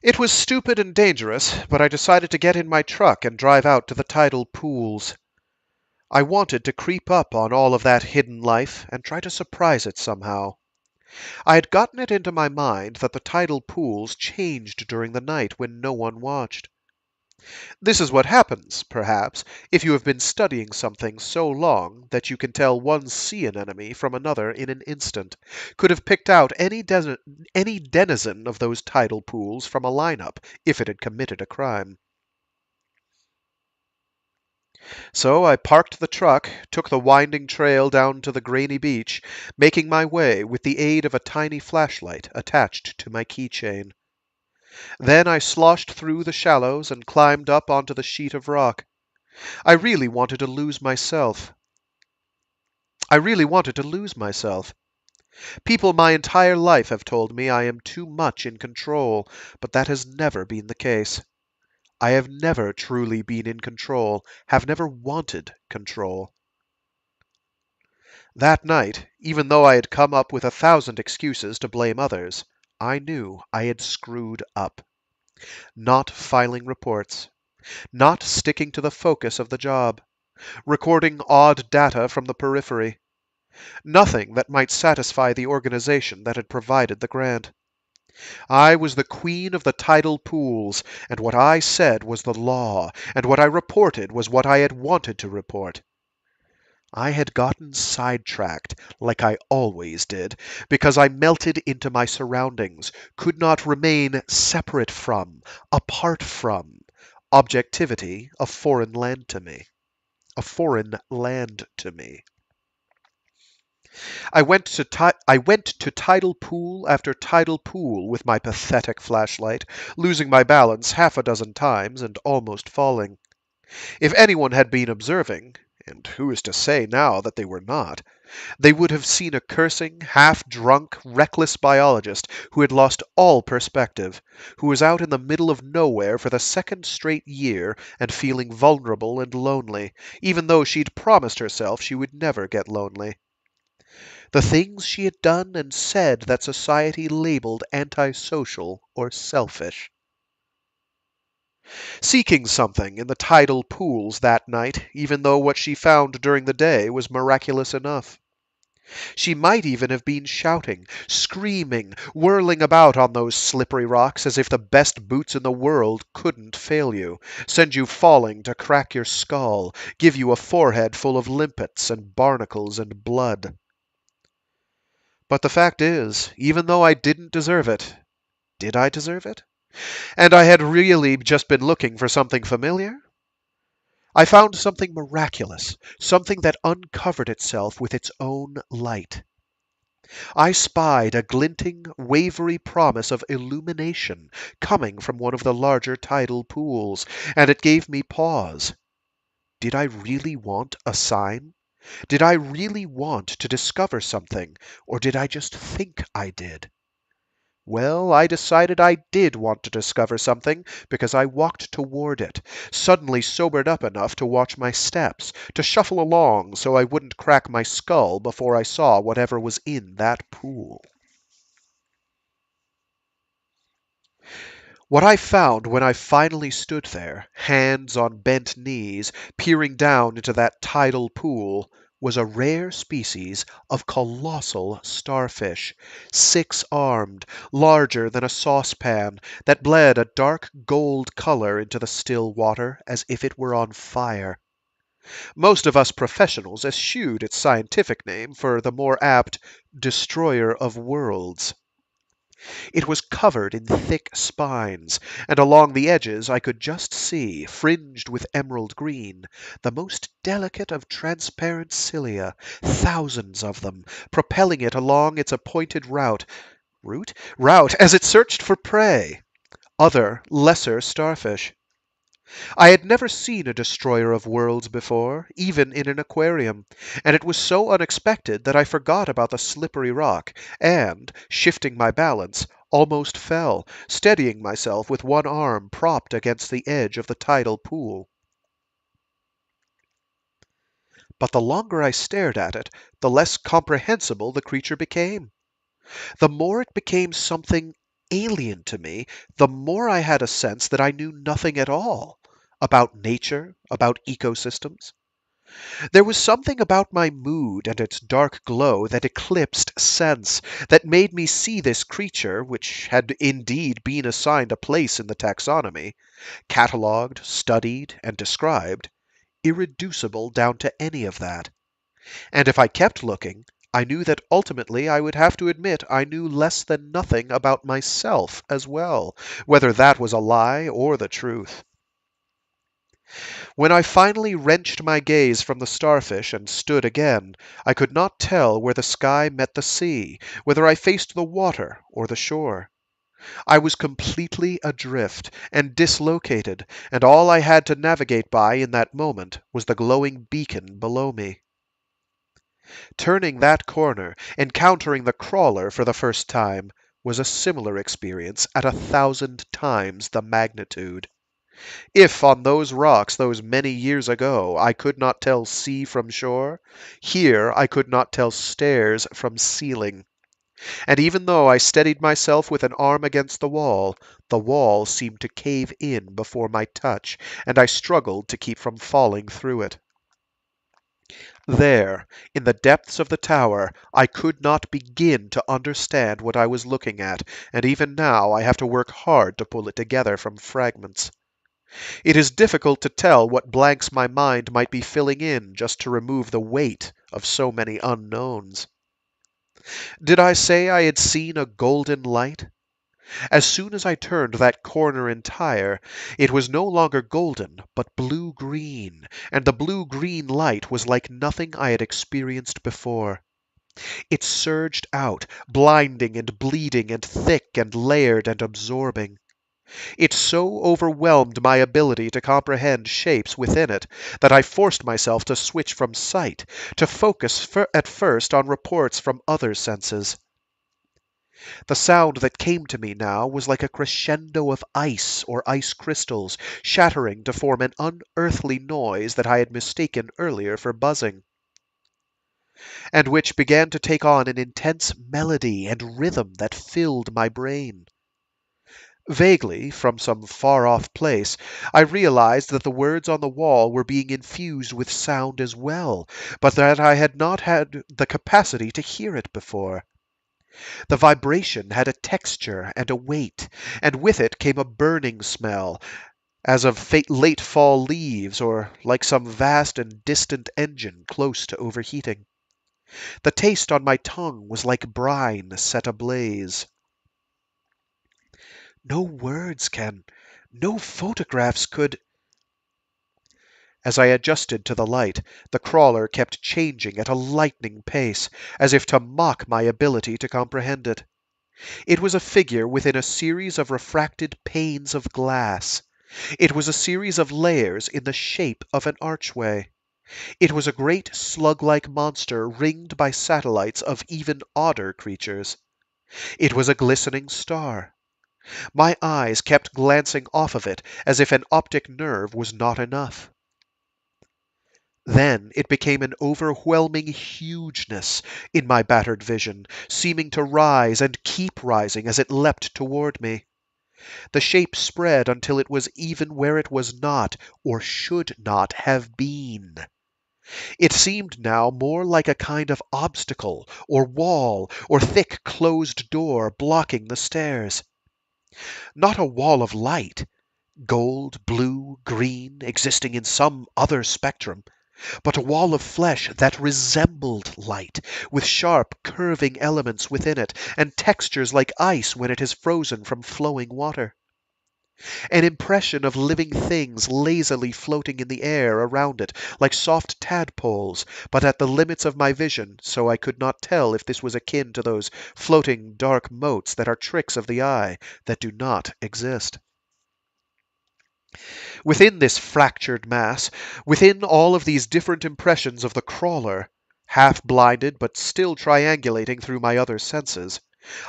It was stupid and dangerous, but I decided to get in my truck and drive out to the tidal pools. I wanted to creep up on all of that hidden life and try to surprise it somehow. I had gotten it into my mind that the tidal pools changed during the night when no one watched. This is what happens, perhaps, if you have been studying something so long that you can tell one sea anemone from another in an instant, could have picked out any denizen of those tidal pools from a lineup if it had committed a crime. So I parked the truck, took the winding trail down to the grainy beach, making my way with the aid of a tiny flashlight attached to my keychain. Then I sloshed through the shallows and climbed up onto the sheet of rock. I really wanted to lose myself. I really wanted to lose myself. People my entire life have told me I am too much in control, but that has never been the case. I have never truly been in control, have never wanted control. That night, even though I had come up with 1,000 excuses to blame others, I knew I had screwed up. Not filing reports, not sticking to the focus of the job, recording odd data from the periphery, nothing that might satisfy the organization that had provided the grant. I was the queen of the tidal pools, and what I said was the law, and what I reported was what I had wanted to report. I had gotten sidetracked, like I always did, because I melted into my surroundings, could not remain separate from, apart from, objectivity, a foreign land to me. A foreign land to me. I went to tidal pool after tidal pool with my pathetic flashlight, losing my balance half a dozen times and almost falling. If anyone had been observing, and who is to say now that they were not, they would have seen a cursing, half-drunk, reckless biologist who had lost all perspective, who was out in the middle of nowhere for the second straight year and feeling vulnerable and lonely, even though she'd promised herself she would never get lonely. The things she had done and said that society labeled antisocial or selfish. Seeking something in the tidal pools that night, even though what she found during the day was miraculous enough. She might even have been shouting, screaming, whirling about on those slippery rocks as if the best boots in the world couldn't fail you, send you falling to crack your skull, give you a forehead full of limpets and barnacles and blood. But the fact is, even though I didn't deserve it, did I deserve it? And I had really just been looking for something familiar? I found something miraculous, something that uncovered itself with its own light. I spied a glinting, wavery promise of illumination coming from one of the larger tidal pools, and it gave me pause. Did I really want a sign? Did I really want to discover something, or did I just think I did? Well, I decided I did want to discover something because I walked toward it, suddenly sobered up enough to watch my steps, to shuffle along so I wouldn't crack my skull before I saw whatever was in that pool. What I found when I finally stood there, hands on bent knees, peering down into that tidal pool, was a rare species of colossal starfish, 6-armed, larger than a saucepan, that bled a dark gold color into the still water as if it were on fire. Most of us professionals eschewed its scientific name for the more apt destroyer of worlds. It was covered in thick spines, and along the edges I could just see, fringed with emerald green, the most delicate of transparent cilia, thousands of them, propelling it along its appointed route as it searched for prey, other, lesser starfish. I had never seen a destroyer of worlds before, even in an aquarium, and it was so unexpected that I forgot about the slippery rock and, shifting my balance, almost fell, steadying myself with one arm propped against the edge of the tidal pool. But the longer I stared at it, the less comprehensible the creature became. The more it became something alien to me, the more I had a sense that I knew nothing at all about nature, about ecosystems. There was something about my mood and its dark glow that eclipsed sense, that made me see this creature, which had indeed been assigned a place in the taxonomy, catalogued, studied, and described, irreducible down to any of that. And if I kept looking, I knew that ultimately I would have to admit I knew less than nothing about myself as well, whether that was a lie or the truth. When I finally wrenched my gaze from the starfish and stood again, I could not tell where the sky met the sea, whether I faced the water or the shore. I was completely adrift and dislocated, and all I had to navigate by in that moment was the glowing beacon below me. Turning that corner, encountering the crawler for the first time, was a similar experience at 1,000 times the magnitude. If on those rocks those many years ago I could not tell sea from shore, here I could not tell stairs from ceiling. And even though I steadied myself with an arm against the wall seemed to cave in before my touch, and I struggled to keep from falling through it. There, in the depths of the tower, I could not begin to understand what I was looking at, and even now I have to work hard to pull it together from fragments. It is difficult to tell what blanks my mind might be filling in just to remove the weight of so many unknowns. Did I say I had seen a golden light? As soon as I turned that corner entire, it was no longer golden, but blue-green, and the blue-green light was like nothing I had experienced before. It surged out, blinding and bleeding and thick and layered and absorbing. It so overwhelmed my ability to comprehend shapes within it that I forced myself to switch from sight, to focus at first on reports from other senses. The sound that came to me now was like a crescendo of ice or ice crystals shattering to form an unearthly noise that I had mistaken earlier for buzzing, and which began to take on an intense melody and rhythm that filled my brain. Vaguely, from some far off place, I realized that the words on the wall were being infused with sound as well, but that I had not had the capacity to hear it before. The vibration had a texture and a weight, and with it came a burning smell, as of late fall leaves, or like some vast and distant engine close to overheating. The taste on my tongue was like brine set ablaze. No words can, no photographs could. As I adjusted to the light, the crawler kept changing at a lightning pace, as if to mock my ability to comprehend it. It was a figure within a series of refracted panes of glass. It was a series of layers in the shape of an archway. It was a great slug-like monster ringed by satellites of even odder creatures. It was a glistening star. My eyes kept glancing off of it as if an optic nerve was not enough. Then it became an overwhelming hugeness in my battered vision, seeming to rise and keep rising as it leapt toward me. The shape spread until it was even where it was not, or should not have been. It seemed now more like a kind of obstacle, or wall, or thick closed door blocking the stairs. Not a wall of light, gold, blue, green, existing in some other spectrum, but a wall of flesh that resembled light, with sharp, curving elements within it, and textures like ice when it is frozen from flowing water. An impression of living things lazily floating in the air around it, like soft tadpoles, but at the limits of my vision, so I could not tell if this was akin to those floating dark motes that are tricks of the eye that do not exist. Within this fractured mass, within all of these different impressions of the crawler, half blinded but still triangulating through my other senses,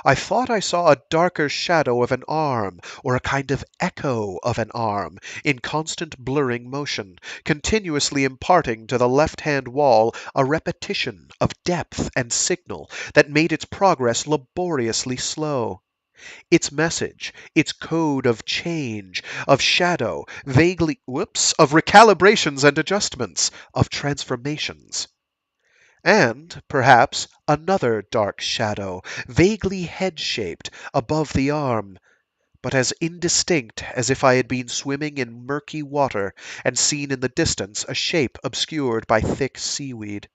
I thought I saw a darker shadow of an arm, or a kind of echo of an arm, in constant blurring motion, continuously imparting to the left-hand wall a repetition of depth and signal that made its progress laboriously slow. Its message, its code of change, of shadow, of recalibrations and adjustments, of transformations. And, perhaps, another dark shadow, vaguely head-shaped, above the arm, but as indistinct as if I had been swimming in murky water and seen in the distance a shape obscured by thick seaweed.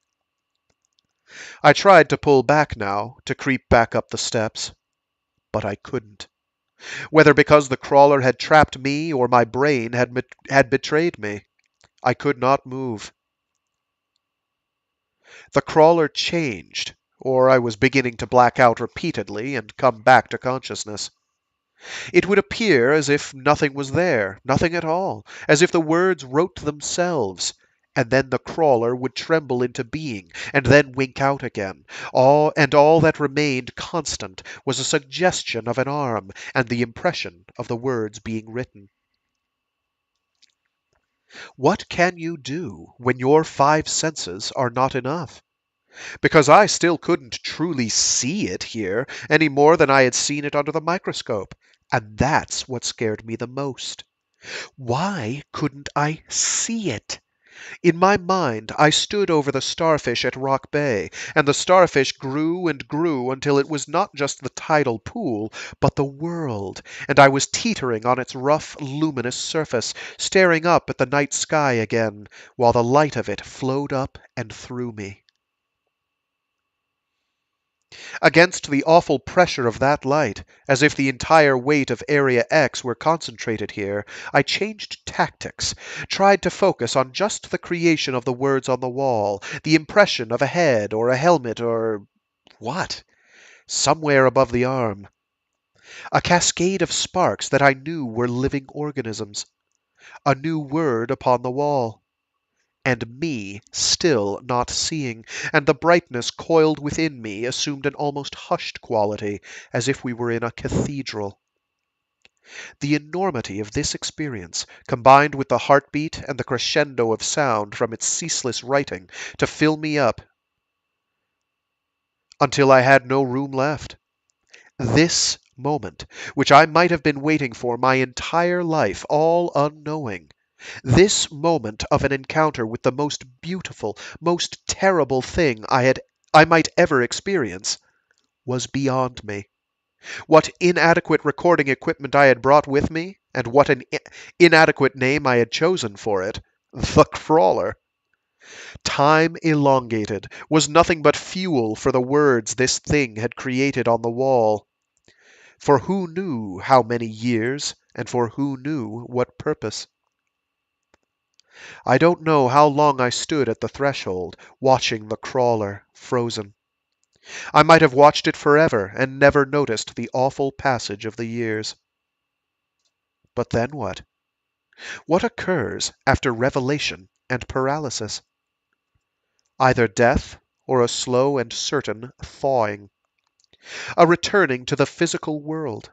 I tried to pull back now, to creep back up the steps, but I couldn't. Whether because the crawler had trapped me or my brain had betrayed me, I could not move. The crawler changed, or I was beginning to black out repeatedly and come back to consciousness. It would appear as if nothing was there, nothing at all, as if the words wrote themselves, and then the crawler would tremble into being, and then wink out again. All that remained constant was a suggestion of an arm, and the impression of the words being written. What can you do when your five senses are not enough? Because I still couldn't truly see it here, any more than I had seen it under the microscope. And that's what scared me the most. Why couldn't I see it? In my mind, I stood over the starfish at Rock Bay, and the starfish grew and grew until it was not just the tidal pool, but the world, and I was teetering on its rough, luminous surface, staring up at the night sky again, while the light of it flowed up and through me. Against the awful pressure of that light, as if the entire weight of Area X were concentrated here, I changed tactics, tried to focus on just the creation of the words on the wall, the impression of a head or a helmet or what? Somewhere above the arm. A cascade of sparks that I knew were living organisms. A new word upon the wall. And me still not seeing, and the brightness coiled within me assumed an almost hushed quality, as if we were in a cathedral. The enormity of this experience, combined with the heartbeat and the crescendo of sound from its ceaseless writing, to fill me up until I had no room left. This moment, which I might have been waiting for my entire life, all unknowing, this moment of an encounter with the most beautiful, most terrible thing I might ever experience, was beyond me. What inadequate recording equipment I had brought with me, and what an inadequate name I had chosen for it, the crawler. Time elongated was nothing but fuel for the words this thing had created on the wall. For who knew how many years, and for who knew what purpose? I don't know how long I stood at the threshold, watching the crawler, frozen. I might have watched it forever and never noticed the awful passage of the years. But then what? What occurs after revelation and paralysis? Either death or a slow and certain thawing, a returning to the physical world.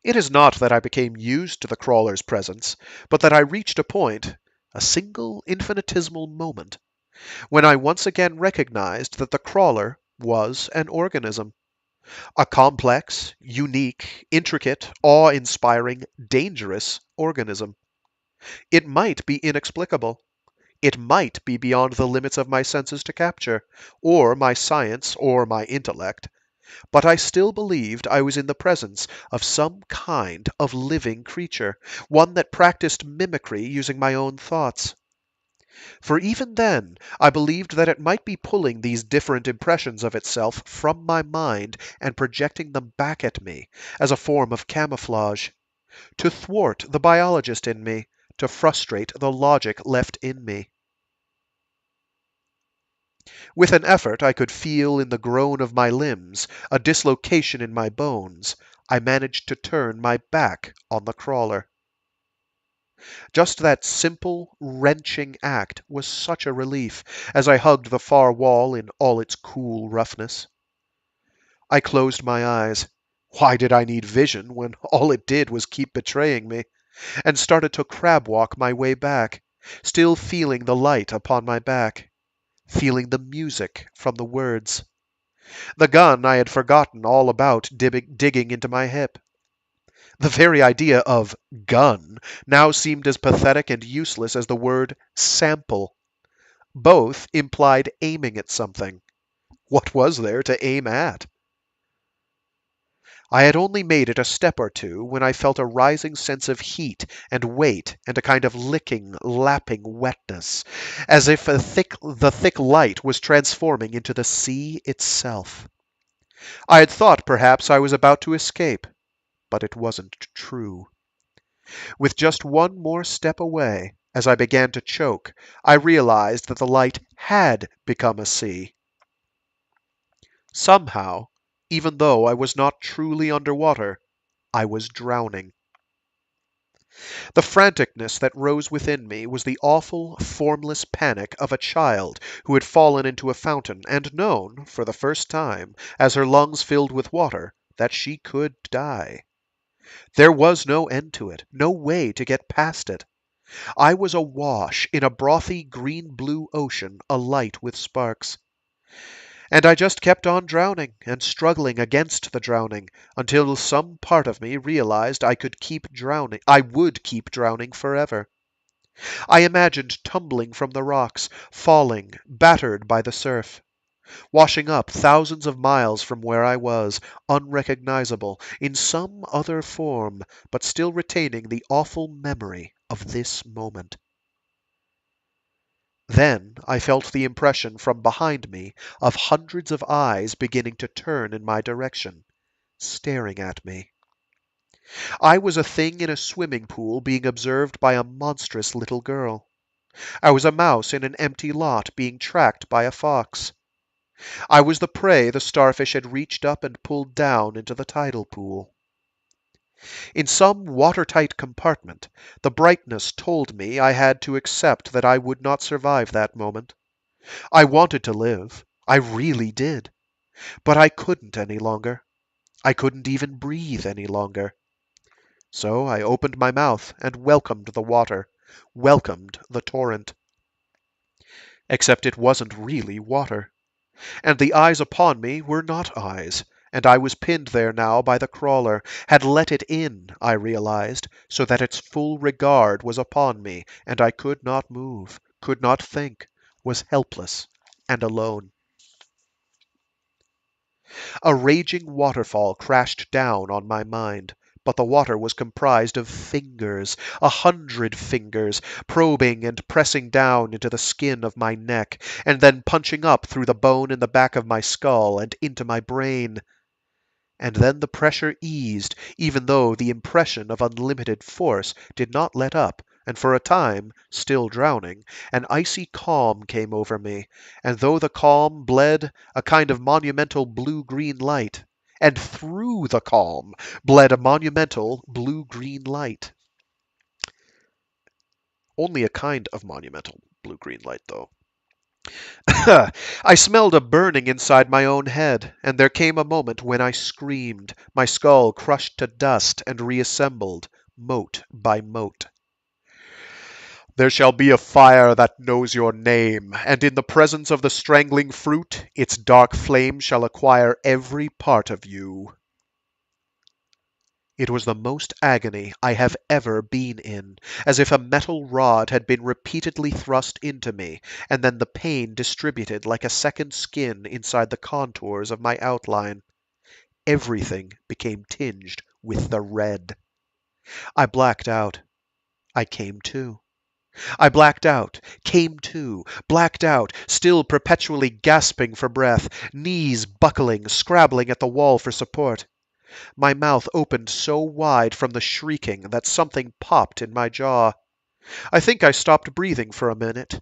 It is not that I became used to the crawler's presence, but that I reached a point, a single infinitesimal moment, when I once again recognized that the crawler was an organism, a complex, unique, intricate, awe-inspiring, dangerous organism. It might be inexplicable. It might be beyond the limits of my senses to capture, or my science, or my intellect. But I still believed I was in the presence of some kind of living creature, one that practiced mimicry using my own thoughts. For even then I believed that it might be pulling these different impressions of itself from my mind and projecting them back at me as a form of camouflage, to thwart the biologist in me, to frustrate the logic left in me. With an effort I could feel in the groan of my limbs, a dislocation in my bones, I managed to turn my back on the crawler. Just that simple, wrenching act was such a relief as I hugged the far wall in all its cool roughness. I closed my eyes. Why did I need vision when all it did was keep betraying me? And started to crab walk my way back, still feeling the light upon my back, feeling the music from the words. The gun I had forgotten all about digging into my hip. The very idea of gun now seemed as pathetic and useless as the word sample. Both implied aiming at something. What was there to aim at? I had only made it a step or two when I felt a rising sense of heat and weight and a kind of licking, lapping wetness, as if the thick light was transforming into the sea itself. I had thought perhaps I was about to escape, but it wasn't true. With just one more step away, as I began to choke, I realized that the light had become a sea. Somehow, even though I was not truly underwater, I was drowning. The franticness that rose within me was the awful, formless panic of a child who had fallen into a fountain and known, for the first time, as her lungs filled with water, that she could die. There was no end to it, no way to get past it. I was awash in a brothy green-blue ocean alight with sparks. And I just kept on drowning and struggling against the drowning until some part of me realized I would keep drowning forever. I imagined tumbling from the rocks, falling, battered by the surf, washing up thousands of miles from where I was, unrecognizable, in some other form, but still retaining the awful memory of this moment. Then I felt the impression from behind me of hundreds of eyes beginning to turn in my direction, staring at me. I was a thing in a swimming pool being observed by a monstrous little girl. I was a mouse in an empty lot being tracked by a fox. I was the prey the starfish had reached up and pulled down into the tidal pool. In some watertight compartment, the brightness told me I had to accept that I would not survive that moment. I wanted to live. I really did. But I couldn't any longer. I couldn't even breathe any longer. So I opened my mouth and welcomed the water, welcomed the torrent. Except it wasn't really water. And the eyes upon me were not eyes, and I was pinned there now by the crawler, had let it in, I realized, so that its full regard was upon me, and I could not move, could not think, was helpless and alone. A raging waterfall crashed down on my mind, but the water was comprised of fingers, 100 fingers, probing and pressing down into the skin of my neck, and then punching up through the bone in the back of my skull and into my brain. And then the pressure eased, even though the impression of unlimited force did not let up, and for a time, still drowning, an icy calm came over me, and though the calm bled a kind of monumental blue-green light, and through the calm bled a monumental blue-green light. Only a kind of monumental blue-green light, though. I smelled a burning inside my own head, and there came a moment when I screamed, my skull crushed to dust and reassembled, mote by mote. There shall be a fire that knows your name, and in the presence of the strangling fruit, its dark flame shall acquire every part of you. It was the most agony I have ever been in, as if a metal rod had been repeatedly thrust into me, and then the pain distributed like a second skin inside the contours of my outline. Everything became tinged with the red. I blacked out. I came to. I blacked out, came to, blacked out, still perpetually gasping for breath, knees buckling, scrabbling at the wall for support. My mouth opened so wide from the shrieking that something popped in my jaw. I think I stopped breathing for a minute,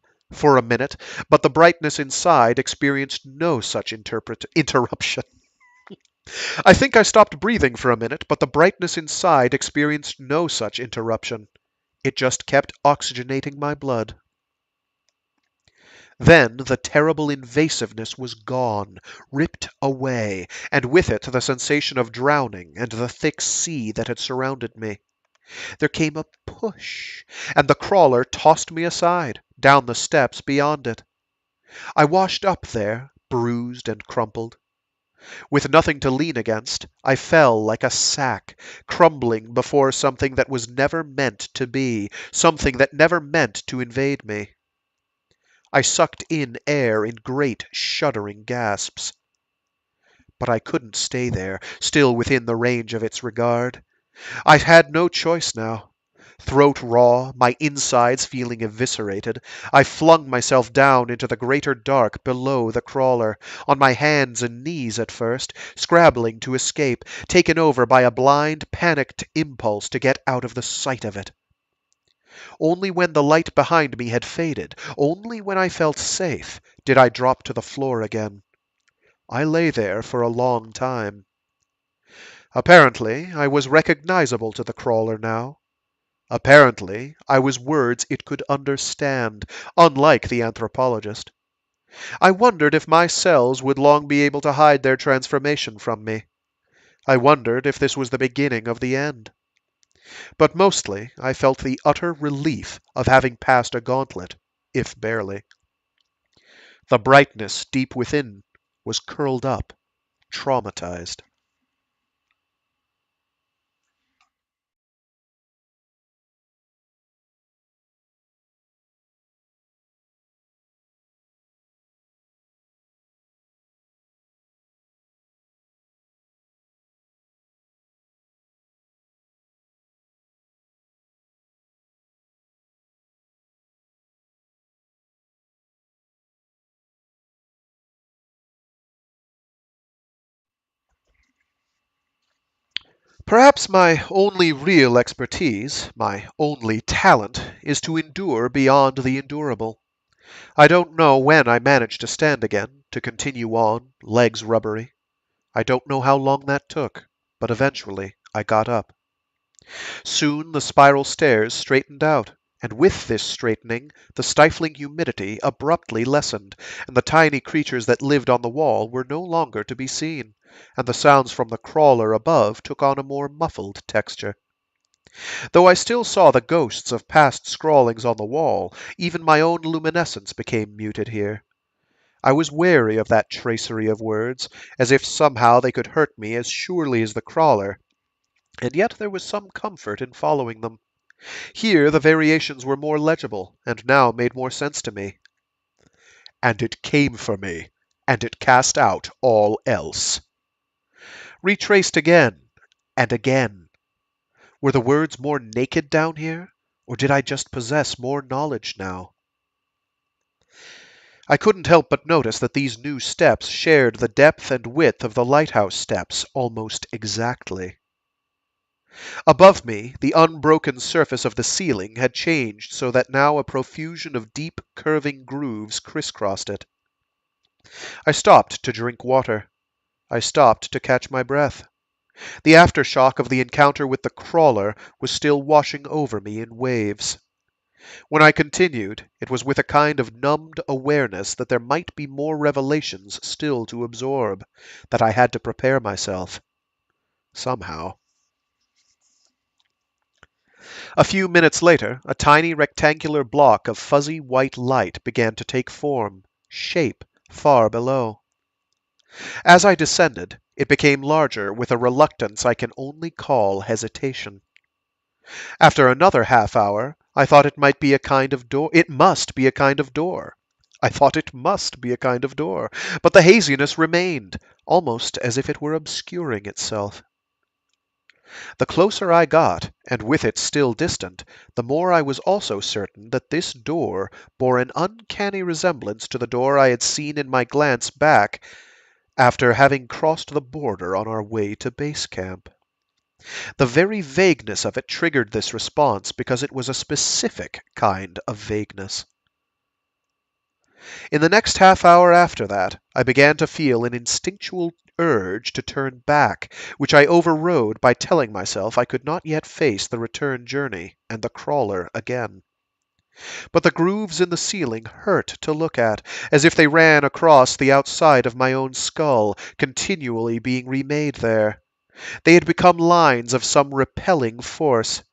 but the brightness inside experienced no such interruption. I think I stopped breathing for a minute, but the brightness inside experienced no such interruption. It just kept oxygenating my blood. Then the terrible invasiveness was gone, ripped away, and with it the sensation of drowning and the thick sea that had surrounded me. There came a push, and the crawler tossed me aside, down the steps beyond it. I washed up there, bruised and crumpled. With nothing to lean against, I fell like a sack, crumbling before something that was never meant to be, something that never meant to invade me. I sucked in air in great, shuddering gasps. But I couldn't stay there, still within the range of its regard. I had no choice now. Throat raw, my insides feeling eviscerated, I flung myself down into the greater dark below the crawler, on my hands and knees at first, scrabbling to escape, taken over by a blind, panicked impulse to get out of the sight of it. Only when the light behind me had faded, only when I felt safe, did I drop to the floor again. I lay there for a long time. Apparently, I was recognizable to the crawler now. Apparently, I was words it could understand, unlike the anthropologist. I wondered if my cells would long be able to hide their transformation from me. I wondered if this was the beginning of the end. But mostly, I felt the utter relief of having passed a gauntlet, if barely. The brightness deep within was curled up, traumatized. Perhaps my only real expertise, my only talent, is to endure beyond the endurable. I don't know when I managed to stand again, to continue on, legs rubbery. I don't know how long that took, but eventually I got up. Soon the spiral stairs straightened out, and with this straightening the stifling humidity abruptly lessened, and the tiny creatures that lived on the wall were no longer to be seen, and the sounds from the crawler above took on a more muffled texture. Though I still saw the ghosts of past scrawlings on the wall, even my own luminescence became muted here. I was wary of that tracery of words, as if somehow they could hurt me as surely as the crawler, and yet there was some comfort in following them. Here the variations were more legible, and now made more sense to me. And it came for me, and it cast out all else. Retraced again, and again. Were the words more naked down here, or did I just possess more knowledge now? I couldn't help but notice that these new steps shared the depth and width of the lighthouse steps almost exactly. Above me, the unbroken surface of the ceiling had changed so that now a profusion of deep, curving grooves crisscrossed it. I stopped to drink water. I stopped to catch my breath. The aftershock of the encounter with the crawler was still washing over me in waves. When I continued, it was with a kind of numbed awareness that there might be more revelations still to absorb, that I had to prepare myself. Somehow. A few minutes later, a tiny rectangular block of fuzzy white light began to take form, shape, far below. As I descended, it became larger with a reluctance I can only call hesitation. After another half hour, I thought it might be a kind of door. It must be a kind of door. I thought it must be a kind of door, but the haziness remained, almost as if it were obscuring itself. The closer I got, and with it still distant, the more I was also certain that this door bore an uncanny resemblance to the door I had seen in my glance back after having crossed the border on our way to base camp. The very vagueness of it triggered this response because it was a specific kind of vagueness. In the next half hour after that, I began to feel an instinctual urge to turn back, which I overrode by telling myself I could not yet face the return journey and the crawler again. But the grooves in the ceiling hurt to look at, as if they ran across the outside of my own skull, continually being remade there. They had become lines of some repelling force.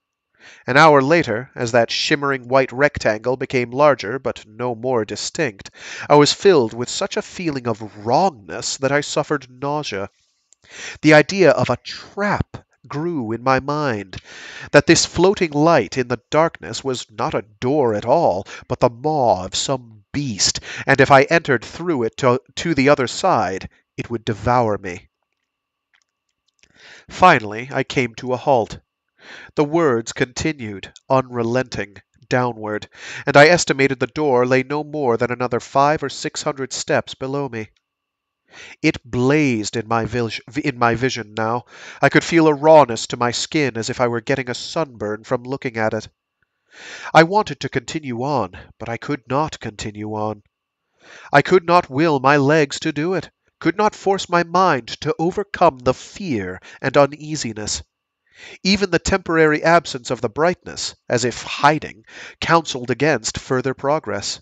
An hour later, as that shimmering white rectangle became larger but no more distinct, I was filled with such a feeling of wrongness that I suffered nausea. The idea of a trap grew in my mind, that this floating light in the darkness was not a door at all, but the maw of some beast, and if I entered through it to the other side, it would devour me. Finally, I came to a halt. The words continued, unrelenting, downward, and I estimated the door lay no more than another 500 or 600 steps below me. It blazed in my vision now. I could feel a rawness to my skin as if I were getting a sunburn from looking at it. I wanted to continue on, but I could not continue on. I could not will my legs to do it, could not force my mind to overcome the fear and uneasiness. Even the temporary absence of the brightness, as if hiding, counseled against further progress.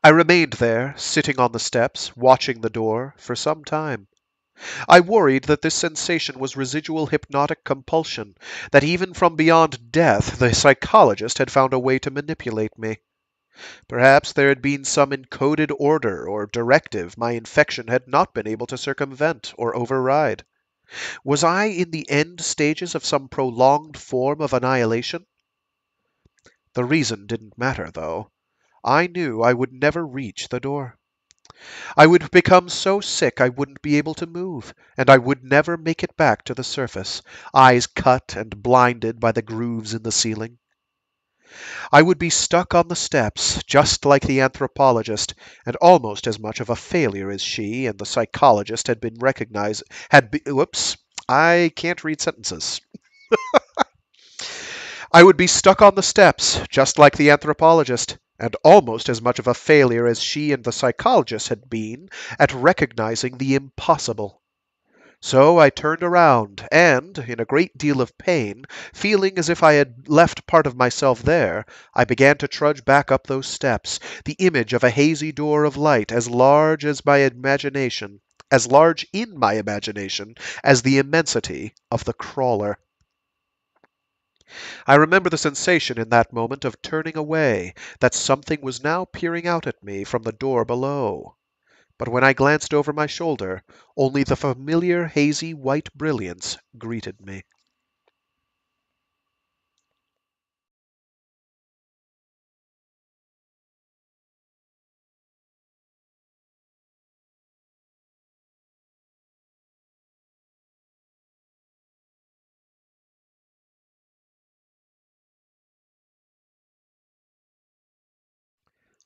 I remained there, sitting on the steps, watching the door, for some time. I worried that this sensation was residual hypnotic compulsion, that even from beyond death the psychologist had found a way to manipulate me. Perhaps there had been some encoded order or directive my infection had not been able to circumvent or override. Was I in the end stages of some prolonged form of annihilation? The reason didn't matter, though. I knew I would never reach the door. I would become so sick I wouldn't be able to move, and I would never make it back to the surface, eyes cut and blinded by the grooves in the ceiling. I would be stuck on the steps, just like the anthropologist, and almost as much of a failure as she and the psychologist had been recognized. Whoops, I can't read sentences. I would be stuck on the steps, just like the anthropologist, and almost as much of a failure as she and the psychologist had been at recognizing the impossible. So I turned around, and, in a great deal of pain, feeling as if I had left part of myself there, I began to trudge back up those steps, the image of a hazy door of light as large in my imagination as the immensity of the crawler. I remember the sensation in that moment of turning away, that something was now peering out at me from the door below. But when I glanced over my shoulder, only the familiar hazy white brilliance greeted me.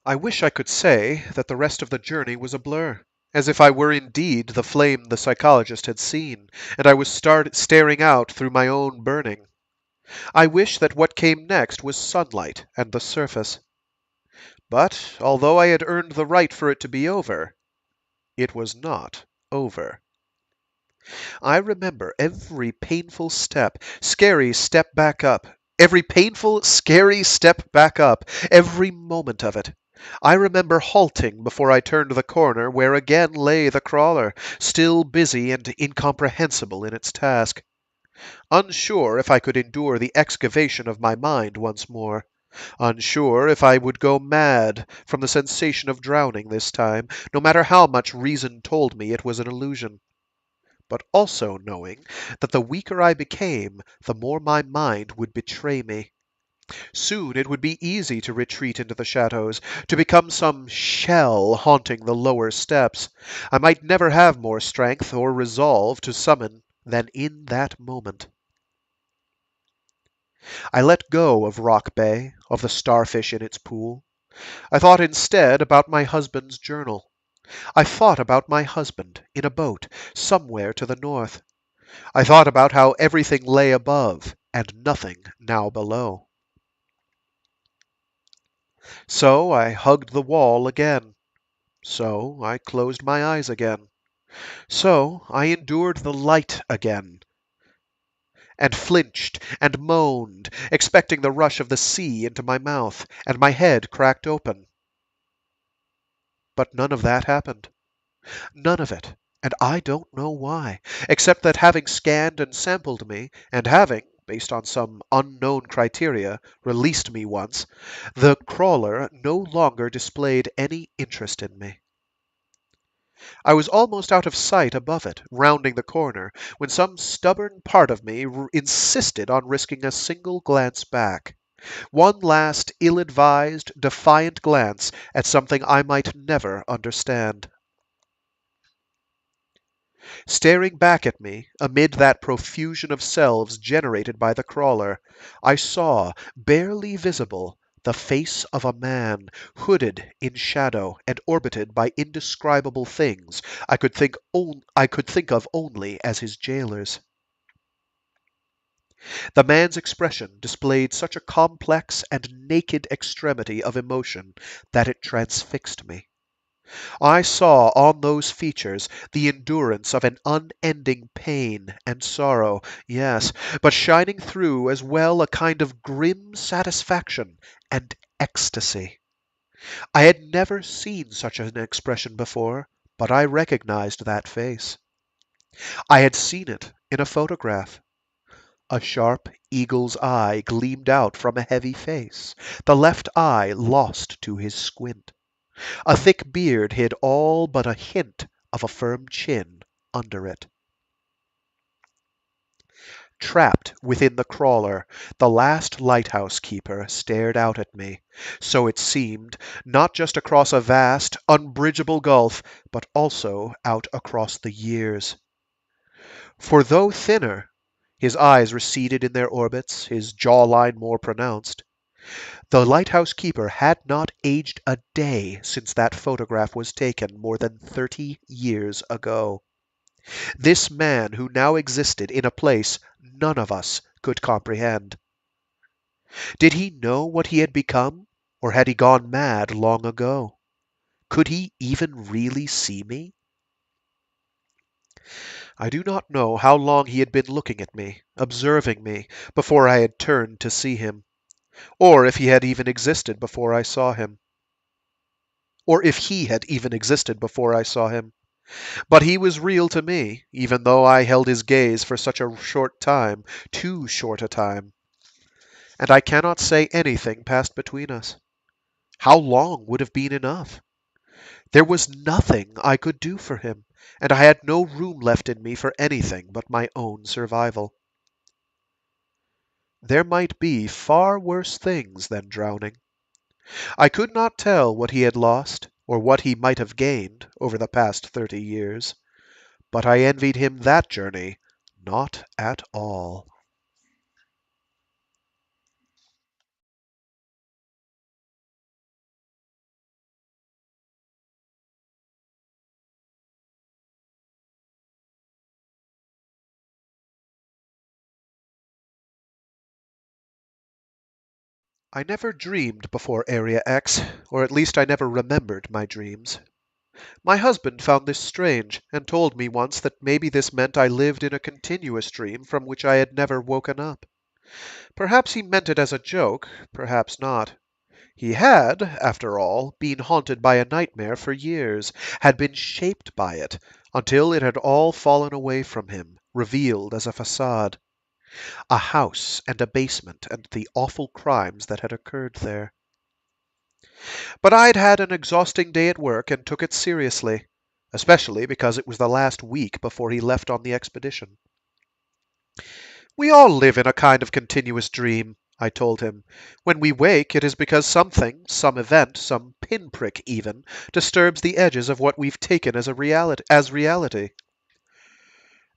I wish I could say that the rest of the journey was a blur, as if I were indeed the flame the psychologist had seen, and I was staring out through my own burning. I wish that what came next was sunlight and the surface. But, although I had earned the right for it to be over, it was not over. I remember every painful step, scary step back up, every painful, scary step back up, every moment of it. I remember halting before I turned the corner where again lay the crawler, still busy and incomprehensible in its task. Unsure if I could endure the excavation of my mind once more. Unsure if I would go mad from the sensation of drowning this time, no matter how much reason told me it was an illusion. But also knowing that the weaker I became, the more my mind would betray me. Soon it would be easy to retreat into the shadows, to become some shell haunting the lower steps. I might never have more strength or resolve to summon than in that moment. I let go of Rock Bay, of the starfish in its pool. I thought instead about my husband's journal. I thought about my husband, in a boat, somewhere to the north. I thought about how everything lay above, and nothing now below. So I hugged the wall again. So I closed my eyes again. So I endured the light again, and flinched and moaned, expecting the rush of the sea into my mouth, and my head cracked open. But none of that happened. None of it. And I don't know why, except that having scanned and sampled me, and having, based on some unknown criteria, released me once, the crawler no longer displayed any interest in me. I was almost out of sight above it, rounding the corner, when some stubborn part of me insisted on risking a single glance back. One last ill advised, defiant glance at something I might never understand. Staring back at me, amid that profusion of selves generated by the crawler, I saw, barely visible, the face of a man, hooded in shadow and orbited by indescribable things I could think of only as his jailers. The man's expression displayed such a complex and naked extremity of emotion that it transfixed me. I saw on those features the endurance of an unending pain and sorrow, yes, but shining through as well a kind of grim satisfaction and ecstasy. I had never seen such an expression before, but I recognized that face. I had seen it in a photograph. A sharp eagle's eye gleamed out from a heavy face, the left eye lost to his squint. A thick beard hid all but a hint of a firm chin under it. Trapped within the crawler, the last lighthouse keeper stared out at me, so it seemed, not just across a vast, unbridgeable gulf, but also out across the years. For though thinner, his eyes receded in their orbits, his jawline more pronounced, the lighthouse keeper had not aged a day since that photograph was taken more than 30 years ago. This man who now existed in a place none of us could comprehend. Did he know what he had become, or had he gone mad long ago? Could he even really see me? I do not know how long he had been looking at me, observing me, before I had turned to see him, or if he had even existed before I saw him. Or if he had even existed before I saw him. But he was real to me, even though I held his gaze for such a short time, too short a time. And I cannot say anything passed between us. How long would have been enough? There was nothing I could do for him, and I had no room left in me for anything but my own survival. There might be far worse things than drowning. I could not tell what he had lost, or what he might have gained, over the past 30 years, but I envied him that journey not at all. I never dreamed before Area X, or at least I never remembered my dreams. My husband found this strange, and told me once that maybe this meant I lived in a continuous dream from which I had never woken up. Perhaps he meant it as a joke, perhaps not. He had, after all, been haunted by a nightmare for years, had been shaped by it, until it had all fallen away from him, revealed as a facade. A house and a basement and the awful crimes that had occurred there. But I'd had an exhausting day at work and took it seriously, especially because it was the last week before he left on the expedition. We all live in a kind of continuous dream, I told him. When we wake, it is because something, some event, some pinprick even, disturbs the edges of what we've taken as reality.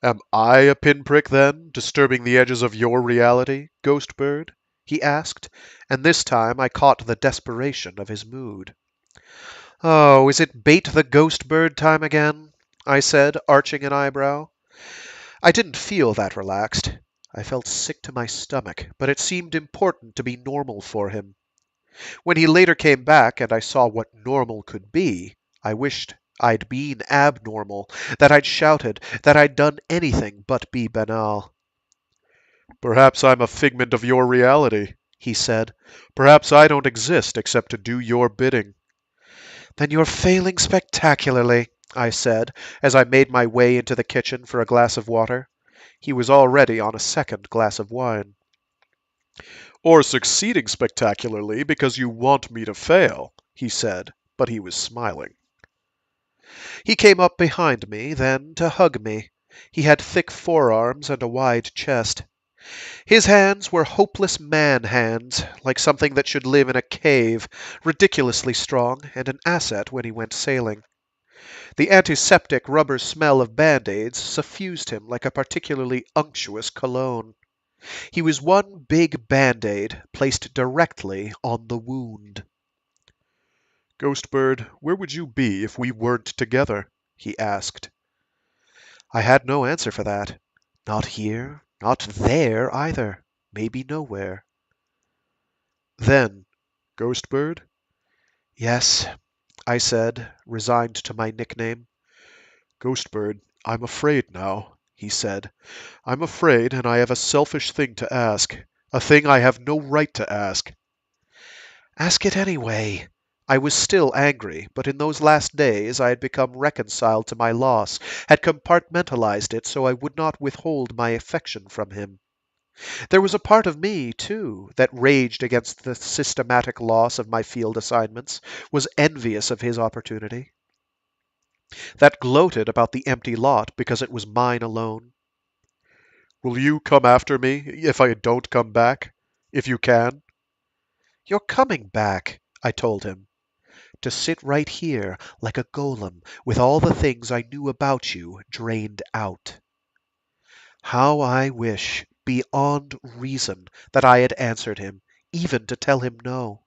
Am I a pinprick, then, disturbing the edges of your reality, ghost bird? He asked, and this time I caught the desperation of his mood. Oh, is it bait the ghost bird time again? I said, arching an eyebrow. I didn't feel that relaxed. I felt sick to my stomach, but it seemed important to be normal for him. When he later came back and I saw what normal could be, I wished I'd been abnormal, that I'd shouted, that I'd done anything but be banal. "Perhaps I'm a figment of your reality," he said. "Perhaps I don't exist except to do your bidding." "Then you're failing spectacularly," I said, as I made my way into the kitchen for a glass of water. He was already on a second glass of wine. "Or succeeding spectacularly because you want me to fail," he said, but he was smiling. He came up behind me, then to hug me. He had thick forearms and a wide chest. His hands were hopeless man hands, like something that should live in a cave, ridiculously strong and an asset when he went sailing. The antiseptic rubber smell of band-aids suffused him like a particularly unctuous cologne. He was one big band-aid placed directly on the wound. "Ghostbird, where would you be if we weren't together?" he asked. I had no answer for that. Not here, not there either. Maybe nowhere. Then, "Ghostbird?" "Yes," I said, resigned to my nickname. "Ghostbird, I'm afraid now," he said. "I'm afraid, and I have a selfish thing to ask. A thing I have no right to ask." "Ask it anyway." I was still angry, but in those last days I had become reconciled to my loss, had compartmentalized it so I would not withhold my affection from him. There was a part of me, too, that raged against the systematic loss of my field assignments, was envious of his opportunity, that gloated about the empty lot because it was mine alone. "Will you come after me if I don't come back? If you can?" "You're coming back," I told him, "to sit right here like a golem with all the things I knew about you drained out." How I wish, beyond reason, that I had answered him, even to tell him no.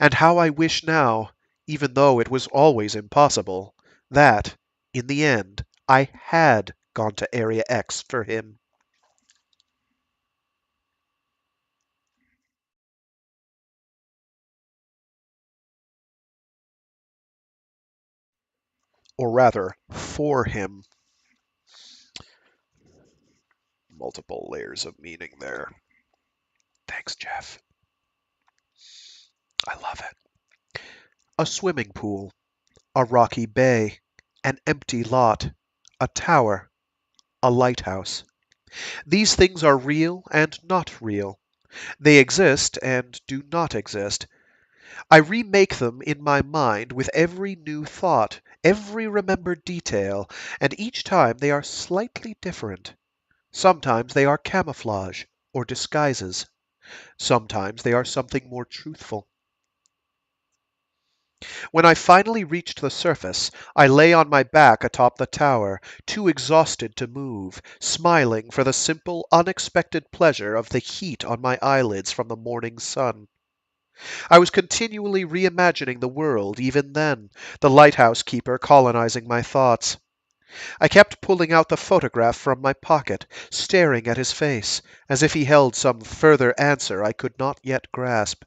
And how I wish now, even though it was always impossible, that, in the end, I had gone to Area X for him. Or rather, for him. Multiple layers of meaning there. Thanks, Jeff. I love it. A swimming pool, a rocky bay, an empty lot, a tower, a lighthouse. These things are real and not real. They exist and do not exist. I remake them in my mind with every new thought, every remembered detail, and each time they are slightly different. Sometimes they are camouflage or disguises. Sometimes they are something more truthful. When I finally reached the surface, I lay on my back atop the tower, too exhausted to move, smiling for the simple, unexpected pleasure of the heat on my eyelids from the morning sun. I was continually reimagining the world even then, the lighthouse keeper colonizing my thoughts. I kept pulling out the photograph from my pocket, staring at his face, as if he held some further answer I could not yet grasp.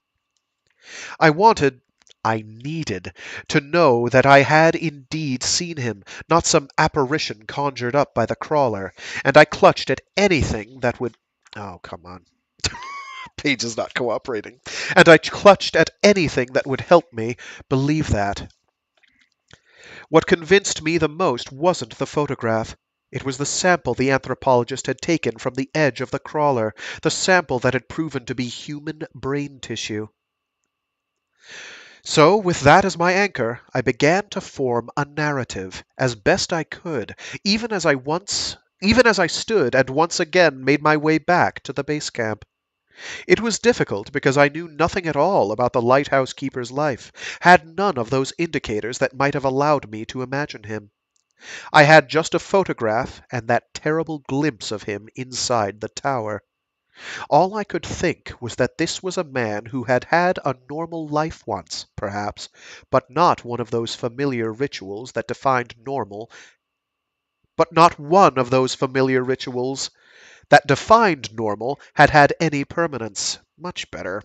I wanted, I needed, to know that I had indeed seen him, not some apparition conjured up by the crawler, and I clutched at anything that would. Oh, come on. Page is not cooperating. And I clutched at anything that would help me believe that. What convinced me the most wasn't the photograph. It was the sample the anthropologist had taken from the edge of the crawler, the sample that had proven to be human brain tissue. So, with that as my anchor, I began to form a narrative, as best I could, even as I stood and once again made my way back to the base camp. It was difficult because I knew nothing at all about the lighthouse keeper's life, had none of those indicators that might have allowed me to imagine him. I had just a photograph and that terrible glimpse of him inside the tower. All I could think was that this was a man who had had a normal life once, perhaps, but not one of those familiar rituals that defined normal, but not one of those familiar rituals that defined normal had had any permanence. Much better.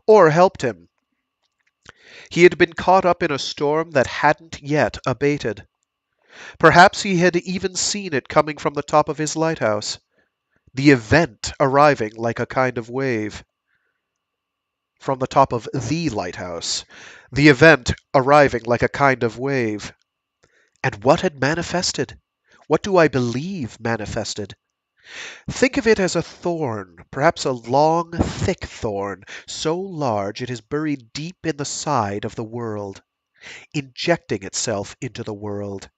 Or helped him. He had been caught up in a storm that hadn't yet abated. Perhaps he had even seen it coming from the top of his lighthouse, the event arriving like a kind of wave. From the top of the lighthouse, the event arriving like a kind of wave. And what had manifested? What do I believe manifested? Think of it as a thorn, perhaps a long, thick thorn, so large it is buried deep in the side of the world, injecting itself into the world.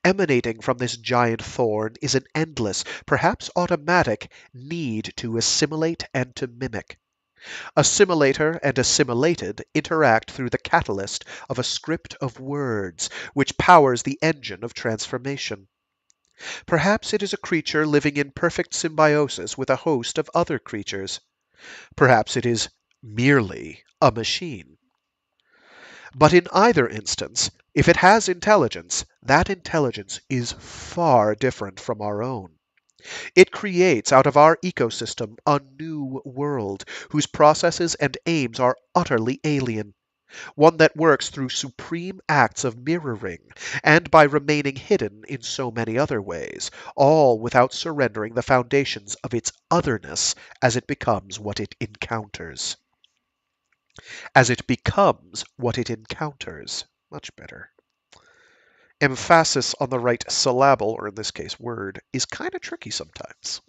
Emanating from this giant thorn is an endless, perhaps automatic, need to assimilate and to mimic. Assimilator and assimilated interact through the catalyst of a script of words, which powers the engine of transformation. Perhaps it is a creature living in perfect symbiosis with a host of other creatures. Perhaps it is merely a machine. But in either instance, if it has intelligence, that intelligence is far different from our own. It creates out of our ecosystem a new world whose processes and aims are utterly alien, one that works through supreme acts of mirroring and by remaining hidden in so many other ways, all without surrendering the foundations of its otherness as it becomes what it encounters. As it becomes what it encounters. Much better. Emphasis on the right syllable, or in this case word, is kind of tricky sometimes.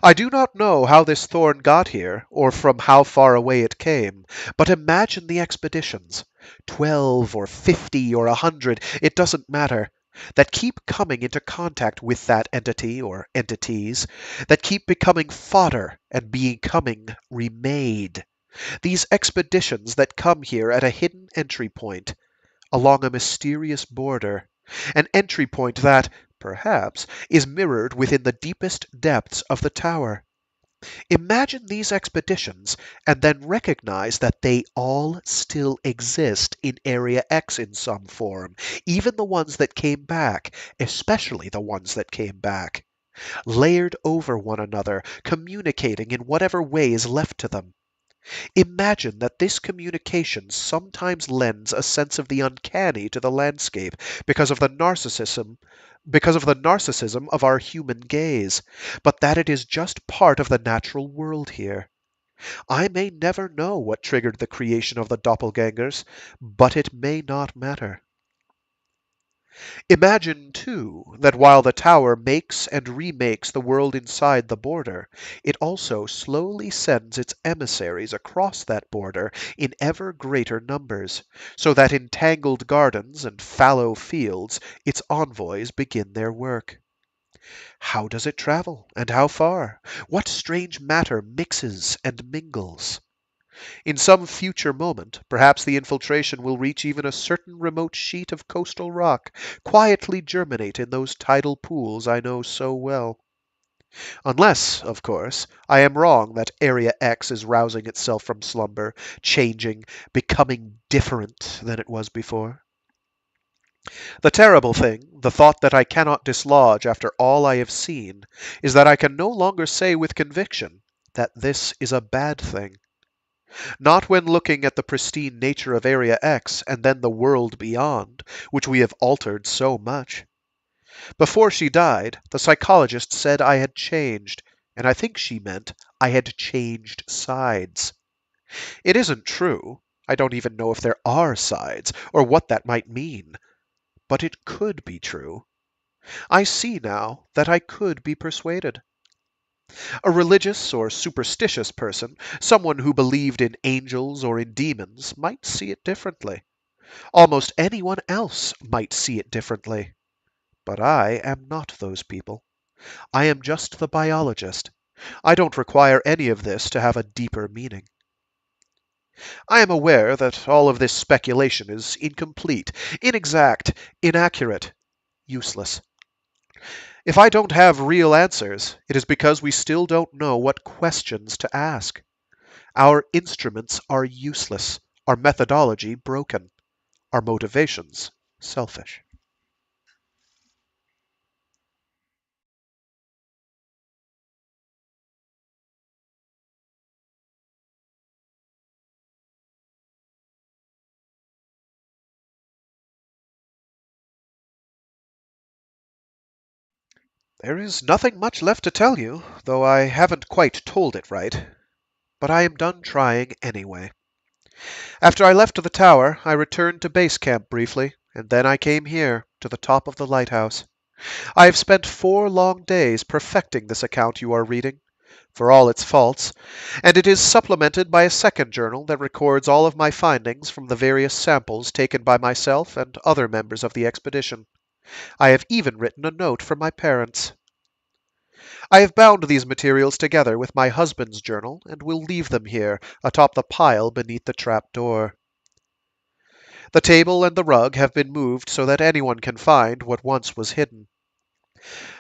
I do not know how this thorn got here, or from how far away it came, but imagine the expeditions, 12 or 50 or 100, it doesn't matter, that keep coming into contact with that entity or entities, that keep becoming fodder and becoming remade. These expeditions that come here at a hidden entry point, along a mysterious border, an entry point that, perhaps, is mirrored within the deepest depths of the tower. Imagine these expeditions and then recognize that they all still exist in Area X in some form, even the ones that came back, especially the ones that came back, layered over one another, communicating in whatever way is left to them. Imagine that this communication sometimes lends a sense of the uncanny to the landscape because of the narcissism of our human gaze, but that it is just part of the natural world here. I may never know what triggered the creation of the doppelgangers, but it may not matter. Imagine, too, that while the tower makes and remakes the world inside the border, it also slowly sends its emissaries across that border in ever greater numbers, so that in tangled gardens and fallow fields its envoys begin their work. How does it travel, and how far? What strange matter mixes and mingles? In some future moment, perhaps the infiltration will reach even a certain remote sheet of coastal rock, quietly germinate in those tidal pools I know so well. Unless, of course, I am wrong that Area X is rousing itself from slumber, changing, becoming different than it was before. The terrible thing, the thought that I cannot dislodge after all I have seen, is that I can no longer say with conviction that this is a bad thing. Not when looking at the pristine nature of Area X and then the world beyond, which we have altered so much. Before she died, the psychologist said I had changed, and I think she meant I had changed sides. It isn't true. I don't even know if there are sides, or what that might mean. But it could be true. I see now that I could be persuaded. A religious or superstitious person, someone who believed in angels or in demons, might see it differently. Almost anyone else might see it differently. But I am not those people. I am just the biologist. I don't require any of this to have a deeper meaning. I am aware that all of this speculation is incomplete, inexact, inaccurate, useless. If I don't have real answers, it is because we still don't know what questions to ask. Our instruments are useless, our methodology broken, our motivations selfish. There is nothing much left to tell you, though I haven't quite told it right. But I am done trying anyway. After I left the tower, I returned to base camp briefly, and then I came here, to the top of the lighthouse. I have spent 4 long days perfecting this account you are reading, for all its faults, and it is supplemented by a second journal that records all of my findings from the various samples taken by myself and other members of the expedition. I have even written a note for my parents. I have bound these materials together with my husband's journal and will leave them here, atop the pile beneath the trap door. The table and the rug have been moved so that anyone can find what once was hidden.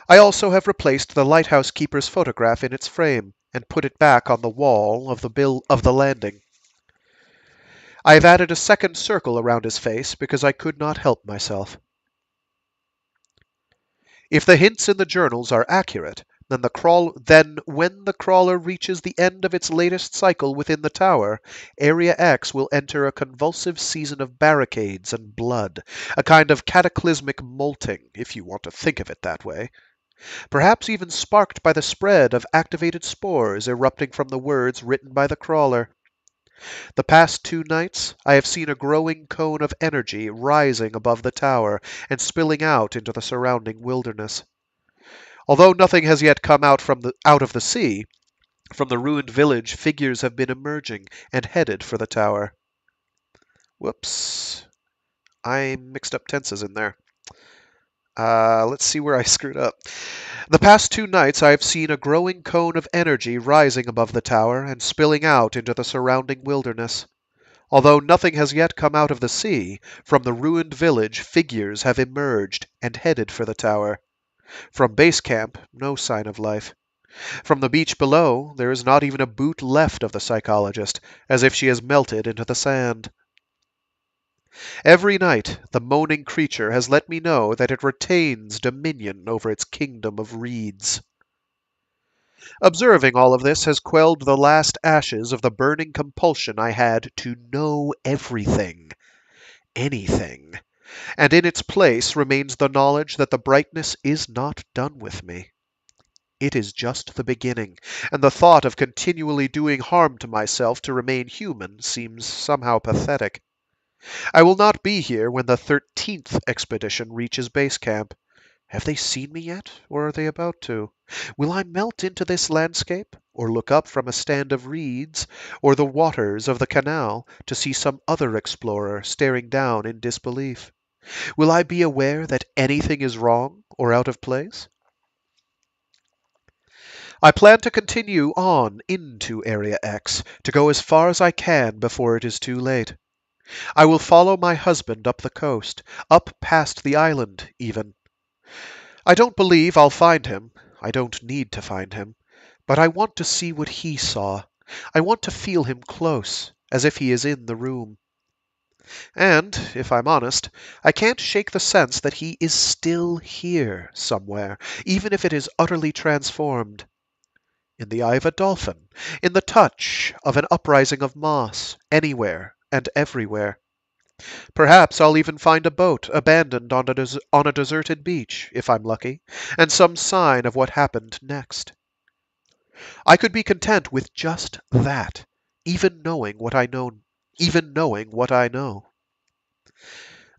I also have replaced the lighthouse keeper's photograph in its frame and put it back on the wall of the landing. I have added a second circle around his face because I could not help myself. If the hints in the journals are accurate, then when the crawler reaches the end of its latest cycle within the tower, Area X will enter a convulsive season of barricades and blood, a kind of cataclysmic molting, if you want to think of it that way. Perhaps even sparked by the spread of activated spores erupting from the words written by the crawler. The past 2 nights, I have seen a growing cone of energy rising above the tower and spilling out into the surrounding wilderness. Although nothing has yet come out of the sea, from the ruined village figures have been emerging and headed for the tower. Whoops. I mixed up tenses in there. Let's see where I screwed up. The past 2 nights I have seen a growing cone of energy rising above the tower and spilling out into the surrounding wilderness. Although nothing has yet come out of the sea, from the ruined village figures have emerged and headed for the tower. From base camp, no sign of life. From the beach below, there is not even a boot left of the psychologist, as if she has melted into the sand. Every night, the moaning creature has let me know that it retains dominion over its kingdom of reeds. Observing all of this has quelled the last ashes of the burning compulsion I had to know everything, anything, and in its place remains the knowledge that the brightness is not done with me. It is just the beginning, and the thought of continually doing harm to myself to remain human seems somehow pathetic. I will not be here when the 13th expedition reaches base camp. Have they seen me yet, or are they about to? Will I melt into this landscape, or look up from a stand of reeds, or the waters of the canal, to see some other explorer staring down in disbelief? Will I be aware that anything is wrong or out of place? I plan to continue on into Area X, to go as far as I can before it is too late. I will follow my husband up the coast, up past the island, even. I don't believe I'll find him. I don't need to find him. But I want to see what he saw. I want to feel him close, as if he is in the room. And, if I'm honest, I can't shake the sense that he is still here somewhere, even if it is utterly transformed. In the eye of a dolphin, in the touch of an uprising of moss, anywhere and everywhere. Perhaps I'll even find a boat abandoned on a deserted beach, if I'm lucky, and some sign of what happened next. I could be content with just that, even knowing what I know.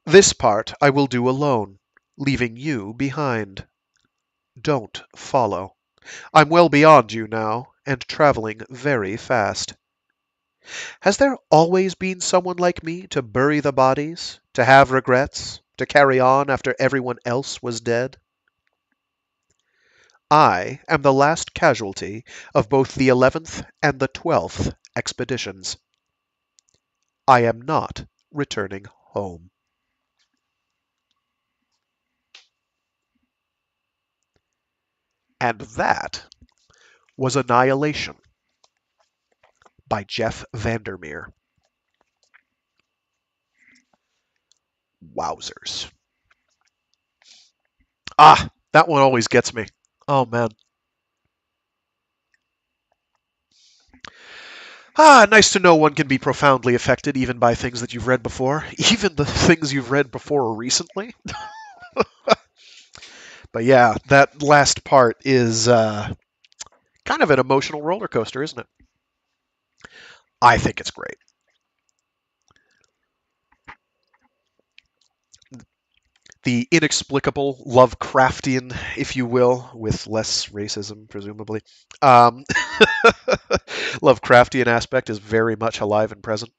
This part I will do alone, leaving you behind. Don't follow. I'm well beyond you now, and traveling very fast. Has there always been someone like me to bury the bodies, to have regrets, to carry on after everyone else was dead? I am the last casualty of both the 11th and the 12th expeditions. I am not returning home. And that was Annihilation by Jeff Vandermeer. Wowzers. That one always gets me. Oh, man. Nice to know one can be profoundly affected even by things that you've read before, even the things you've read before recently. But yeah, that last part is kind of an emotional roller coaster, isn't it? I think it's great. The inexplicable Lovecraftian, if you will, with less racism, presumably. Um, Lovecraftian aspect is very much alive and present.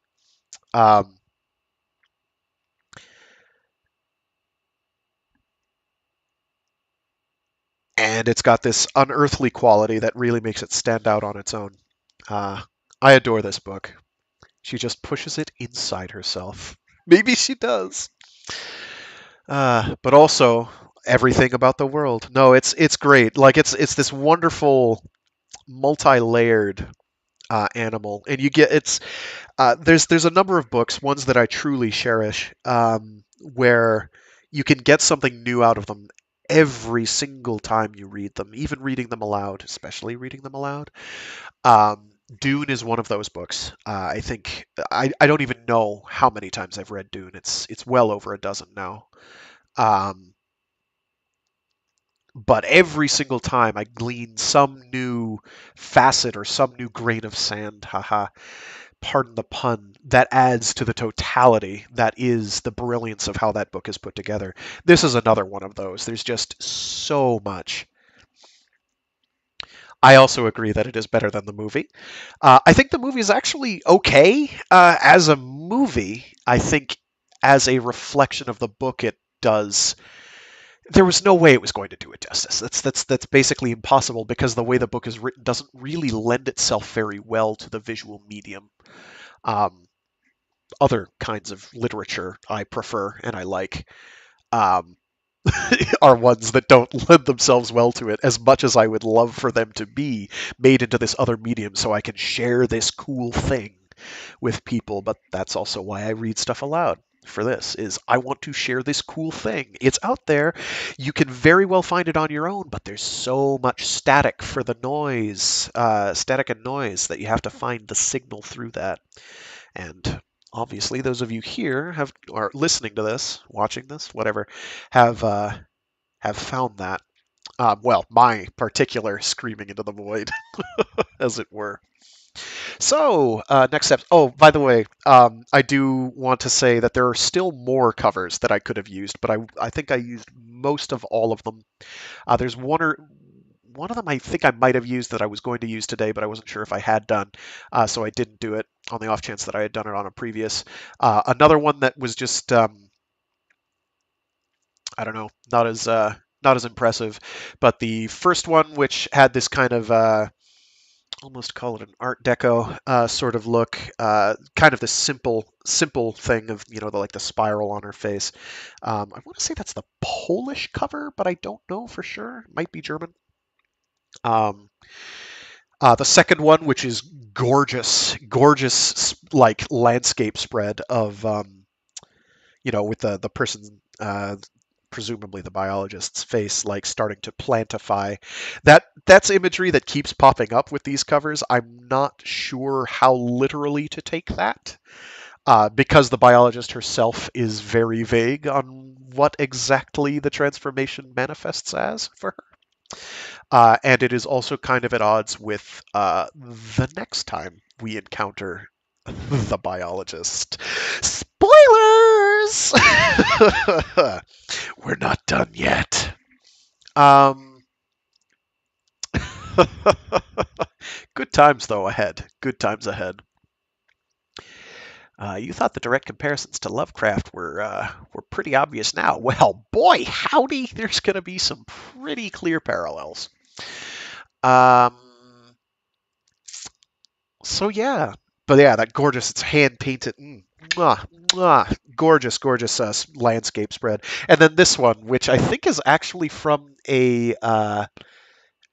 Um, and it's got this unearthly quality that really makes it stand out on its own. Uh, I adore this book. She just pushes it inside herself. Maybe she does. But also everything about the world. No, it's great. Like it's this wonderful multi-layered animal, and you get it's there's a number of books, ones that I truly cherish, where you can get something new out of them every single time you read them, even reading them aloud, especially reading them aloud. Dune is one of those books. I think I don't even know how many times I've read Dune. It's well over a dozen now. Um, but every single time I glean some new facet or some new grain of sand, haha, pardon the pun, that adds to the totality that is the brilliance of how that book is put together. This is another one of those. There's just so much. I also agree that it is better than the movie. I think the movie is actually okay as a movie. I think as a reflection of the book, it does. There was no way it was going to do it justice. That's basically impossible because the way the book is written doesn't really lend itself very well to the visual medium. Um, Other kinds of literature I prefer and I like um, are ones that don't lend themselves well to it as much as I would love for them to be made into this other medium so I can share this cool thing with people. But that's also why I read stuff aloud for this is I want to share this cool thing. It's out there. You can very well find it on your own, but there's so much static for the noise, static and noise that you have to find the signal through that. And obviously, those of you here have are listening to this, watching this, whatever, have found that. Well, my particular screaming into the void, as it were. So, next steps. Oh, by the way, I do want to say that there are still more covers that I could have used, but I think I used most of all of them. There's one of them I think I might have used that I was going to use today, but I wasn't sure if I had done, so I didn't do it on the off chance that I had done it on a previous. Another one that was just I don't know, not as impressive, but the first one, which had this kind of almost call it an Art Deco sort of look, kind of this simple thing of like the spiral on her face. I want to say that's the Polish cover, but I don't know for sure. It might be German. Um, the second one, which is gorgeous, like landscape spread of, with the person, presumably the biologist's face, like starting to plantify. That's imagery that keeps popping up with these covers. I'm not sure how literally to take that, because the biologist herself is very vague on what exactly the transformation manifests as for her. And it is also kind of at odds with the next time we encounter the biologist. Spoilers! We're not done yet. Um, good times, though, ahead. Good times ahead. You thought the direct comparisons to Lovecraft were pretty obvious now. Well, boy, howdy, there's going to be some pretty clear parallels. Um, So yeah, but yeah, that gorgeous, it's hand painted, mwah, mwah, gorgeous landscape spread. And then this one, which I think is actually from a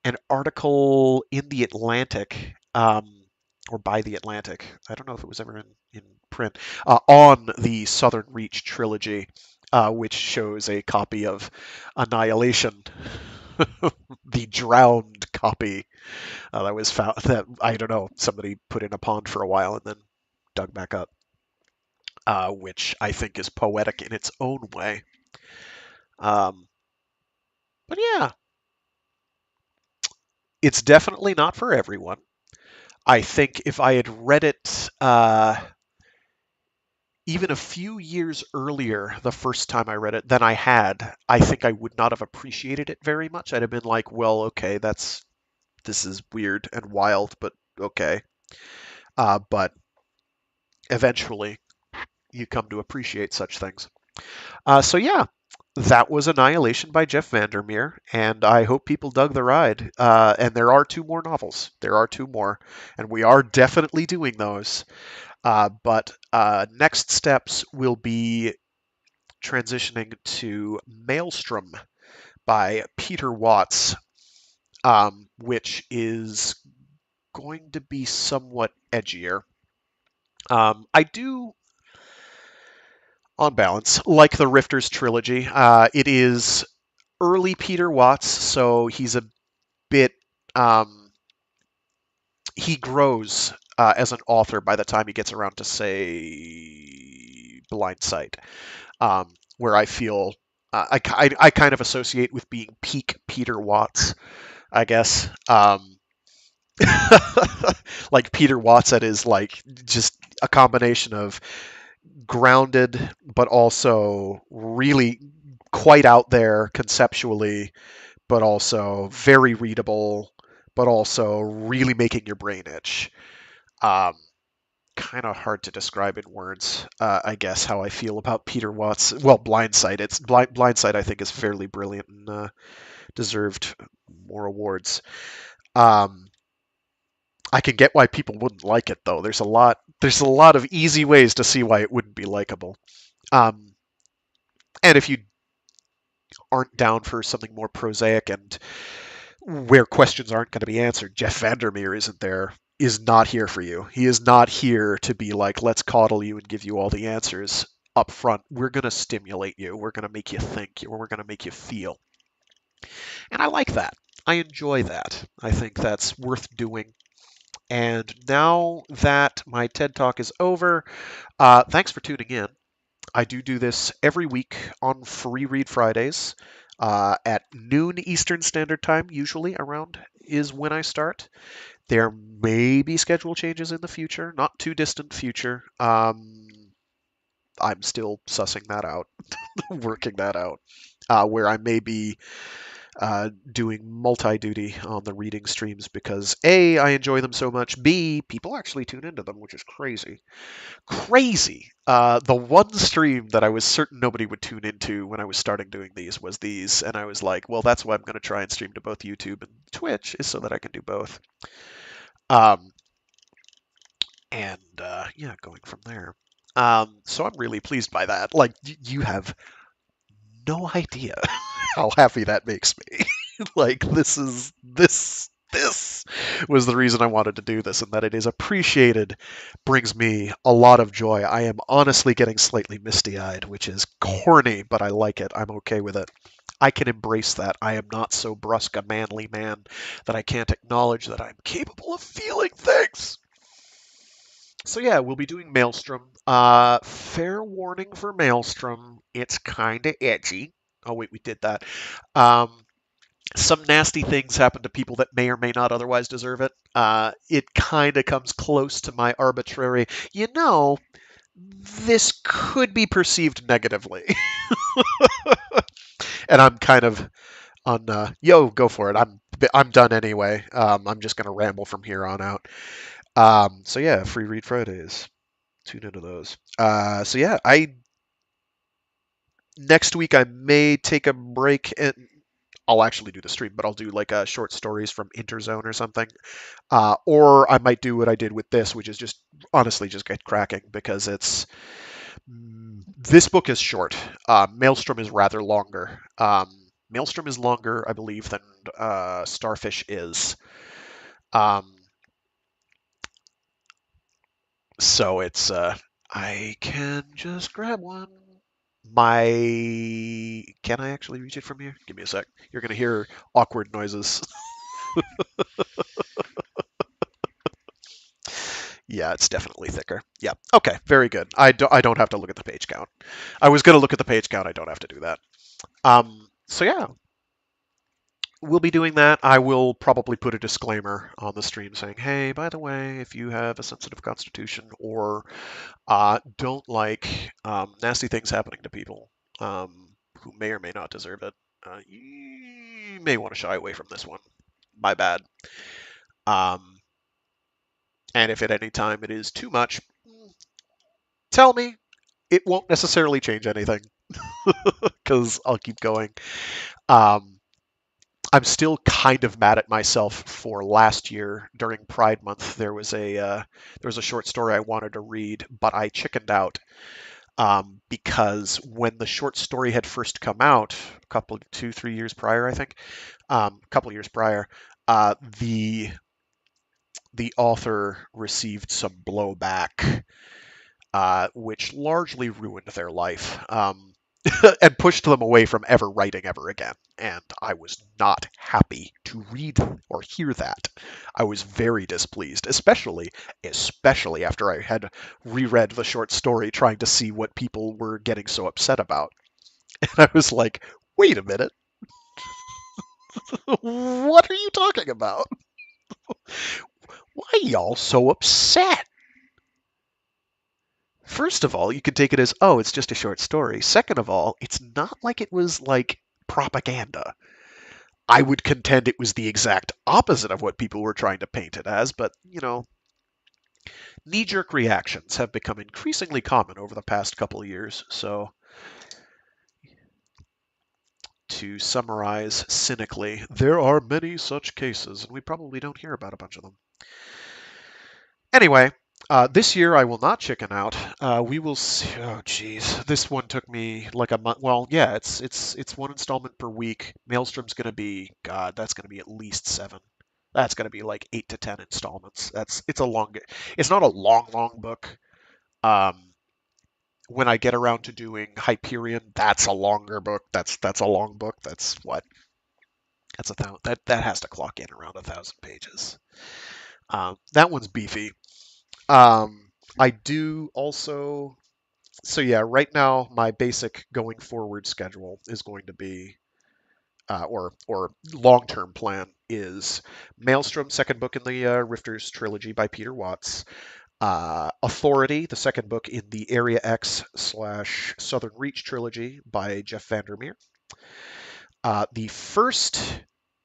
an article in the Atlantic, or by the Atlantic. I don't know if it was ever in print, on the Southern Reach trilogy, which shows a copy of Annihilation, the drowned copy that was found that I don't know somebody put in a pond for a while and then dug back up, which I think is poetic in its own way. Um, But yeah, it's definitely not for everyone. I think if I had read it even a few years earlier, the first time I read it, than I had, I think I would not have appreciated it very much. I'd have been like, well, okay, this is weird and wild, but okay. But eventually, you come to appreciate such things. So yeah, that was Annihilation by Jeff Vandermeer, and I hope people dug the ride. And there are two more novels. There are two more, and we are definitely doing those. But next steps will be transitioning to Maelstrom by Peter Watts, which is going to be somewhat edgier. I do, on balance, like the Rifters trilogy. It is early Peter Watts, so he's a bit. Um, he grows as an author by the time he gets around to, say, Blind Sight, where I feel I kind of associate with being peak Peter Watts, I guess. Like Peter Watson is like just a combination of grounded, but also really quite out there conceptually, but also very readable, but also really making your brain itch. Um, Kind of hard to describe in words, I guess, how I feel about Peter Watts. Well, Blindside. Blindside. I think is fairly brilliant and deserved more awards. Um, I can get why people wouldn't like it though. There's a lot of easy ways to see why it wouldn't be likable. Um, and if you aren't down for something more prosaic and where questions aren't going to be answered, Jeff Vandermeer is not here for you. He is not here to be like, let's coddle you and give you all the answers up front. We're going to stimulate you. We're going to make you think. We're going to make you feel. And I like that. I enjoy that. I think that's worth doing. And now that my TED Talk is over, thanks for tuning in. I do this every week on Free Read Fridays at noon Eastern Standard Time, usually around is when I start. There may be schedule changes in the future, not too distant future. I'm still sussing that out, working that out, where I may be doing multi duty on the reading streams because A, I enjoy them so much. B, people actually tune into them, which is crazy. Crazy. The one stream that I was certain nobody would tune into when I was starting doing these was these, and I was like, well, that's why I'm going to try and stream to both YouTube and Twitch, is so that I can do both. Um, and yeah, going from there. So I'm really pleased by that. Like, you have no idea how happy that makes me. Like this was the reason I wanted to do this, and that it is appreciated brings me a lot of joy. I am honestly getting slightly misty-eyed, which is corny, but I like it. I'm okay with it. I can embrace that. I am not so brusque a manly man that I can't acknowledge that I'm capable of feeling things. So yeah, we'll be doing Maelstrom. Fair warning for Maelstrom, it's kind of edgy. Oh wait, we did that. Um, some nasty things happen to people that may or may not otherwise deserve it. It kind of comes close to my arbitrary, this could be perceived negatively. And I'm kind of on, yo, go for it. I'm done anyway. I'm just going to ramble from here on out. So yeah, Free Read Fridays. Tune into those. So yeah, I next week I may take a break and I'll actually do the stream, but I'll do like short stories from Interzone or something. Or I might do what I did with this, which is just honestly just get cracking because this book is short. Maelstrom is rather longer. Maelstrom is longer, I believe, than Starfish is. Um, so it's I can just grab one. My can I actually reach it from here? Give me a sec. You're gonna hear awkward noises. Yeah, it's definitely thicker. Yeah. Okay. Very good. I don't have to look at the page count. I was gonna look at the page count. I don't have to do that. So yeah. we'll be doing that. I will probably put a disclaimer on the stream saying, hey, by the way, if you have a sensitive constitution or don't like nasty things happening to people who may or may not deserve it, you may want to shy away from this one. My bad. Um, and if at any time it is too much, tell me. It won't necessarily change anything because I'll keep going. Um, I'm still kind of mad at myself for last year during Pride Month. There was a short story I wanted to read, but I chickened out because when the short story had first come out, a couple, 2, 3 years prior, I think, a couple years prior, the author received some blowback, which largely ruined their life. And pushed them away from ever writing ever again. And I was not happy to read or hear that. I was very displeased, especially after I had reread the short story trying to see what people were getting so upset about. And I was like, wait a minute, what are you talking about? Why are y'all so upset? First of all, you could take it as, oh, it's just a short story. Second of all, it's not like it was like propaganda. I would contend it was the exact opposite of what people were trying to paint it as, but, knee jerk reactions have become increasingly common over the past couple of years. So, to summarize cynically, there are many such cases, and we probably don't hear about a bunch of them. Anyway, this year I will not chicken out. We will see. Oh, geez, this one took me like a month. Well, yeah, it's one installment per week. Maelstrom's gonna be, God, that's gonna be at least 7. That's gonna be like 8 to 10 installments. It's a long. It's not a long book. Um, when I get around to doing Hyperion, that's a longer book. That's a long book. That's what. That's a thousand. That has to clock in around 1,000 pages. That one's beefy. I do also. So yeah, right now my basic going forward schedule is going to be, or long term plan is Maelstrom, second book in the Rifters trilogy by Peter Watts. Authority, the second book in the Area X / Southern Reach trilogy by Jeff Vandermeer. The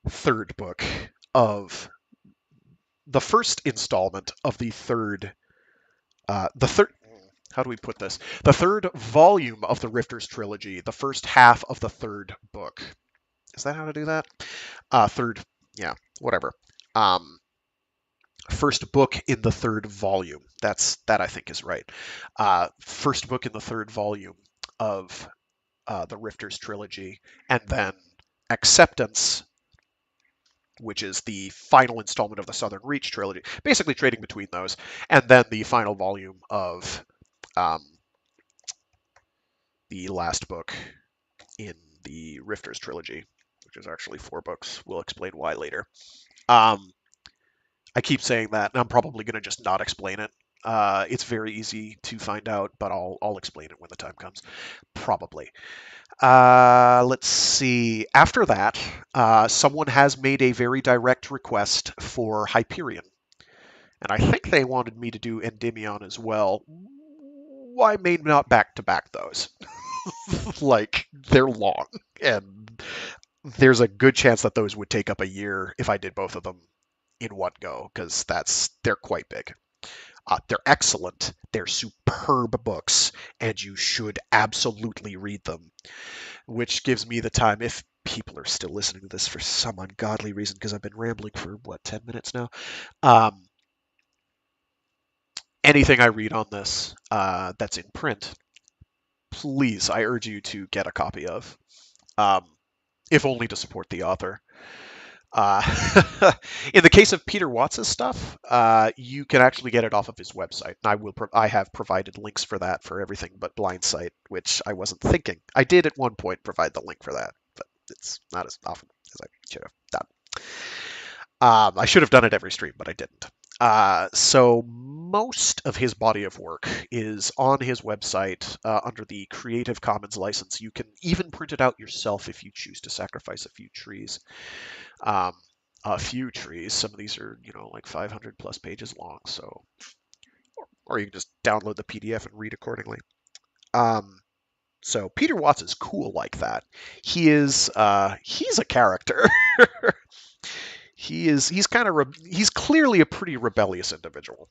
third book of the first installment of the third. How do we put this? The third volume of the Rifters trilogy, the first half of the third book. Is that how to do that? Third, yeah, whatever. First book in the third volume. That I think is right. First book in the third volume of the Rifters trilogy, and then Acceptance, which is the final installment of the Southern Reach trilogy. Basically trading between those, and then the final volume of um, the last book in the Rifters trilogy, which is actually 4 books. We'll explain why later. Um, I keep saying that, and I'm probably going to just not explain it. It's very easy to find out, but I'll explain it when the time comes. Probably. Let's see. After that, someone has made a very direct request for Hyperion, and I think they wanted me to do Endymion as well. Why may not back to back those? Like, they're long, and there's a good chance that those would take up a year if I did both of them in one go, because they're quite big. They're excellent. They're superb books, and you should absolutely read them. Which gives me the time, if people are still listening to this for some ungodly reason, because I've been rambling for what, 10 minutes now. Um, Anything I read on this that's in print, please, I urge you to get a copy of, um, if only to support the author. Uh, in the case of Peter Watts' stuff, you can actually get it off of his website. And I have provided links for that for everything but Blindsight, which I wasn't thinking. I did at one point provide the link for that, but it's not as often as I should have done. I should have done it every stream, but I didn't. So most of his body of work is on his website under the Creative Commons license. You can even print it out yourself if you choose to sacrifice a few trees. Um, a few trees. Some of these are, like 500 plus pages long. So, or you can just download the PDF and read accordingly. Um, so Peter Watts is cool like that. He's a character. He's clearly a pretty rebellious individual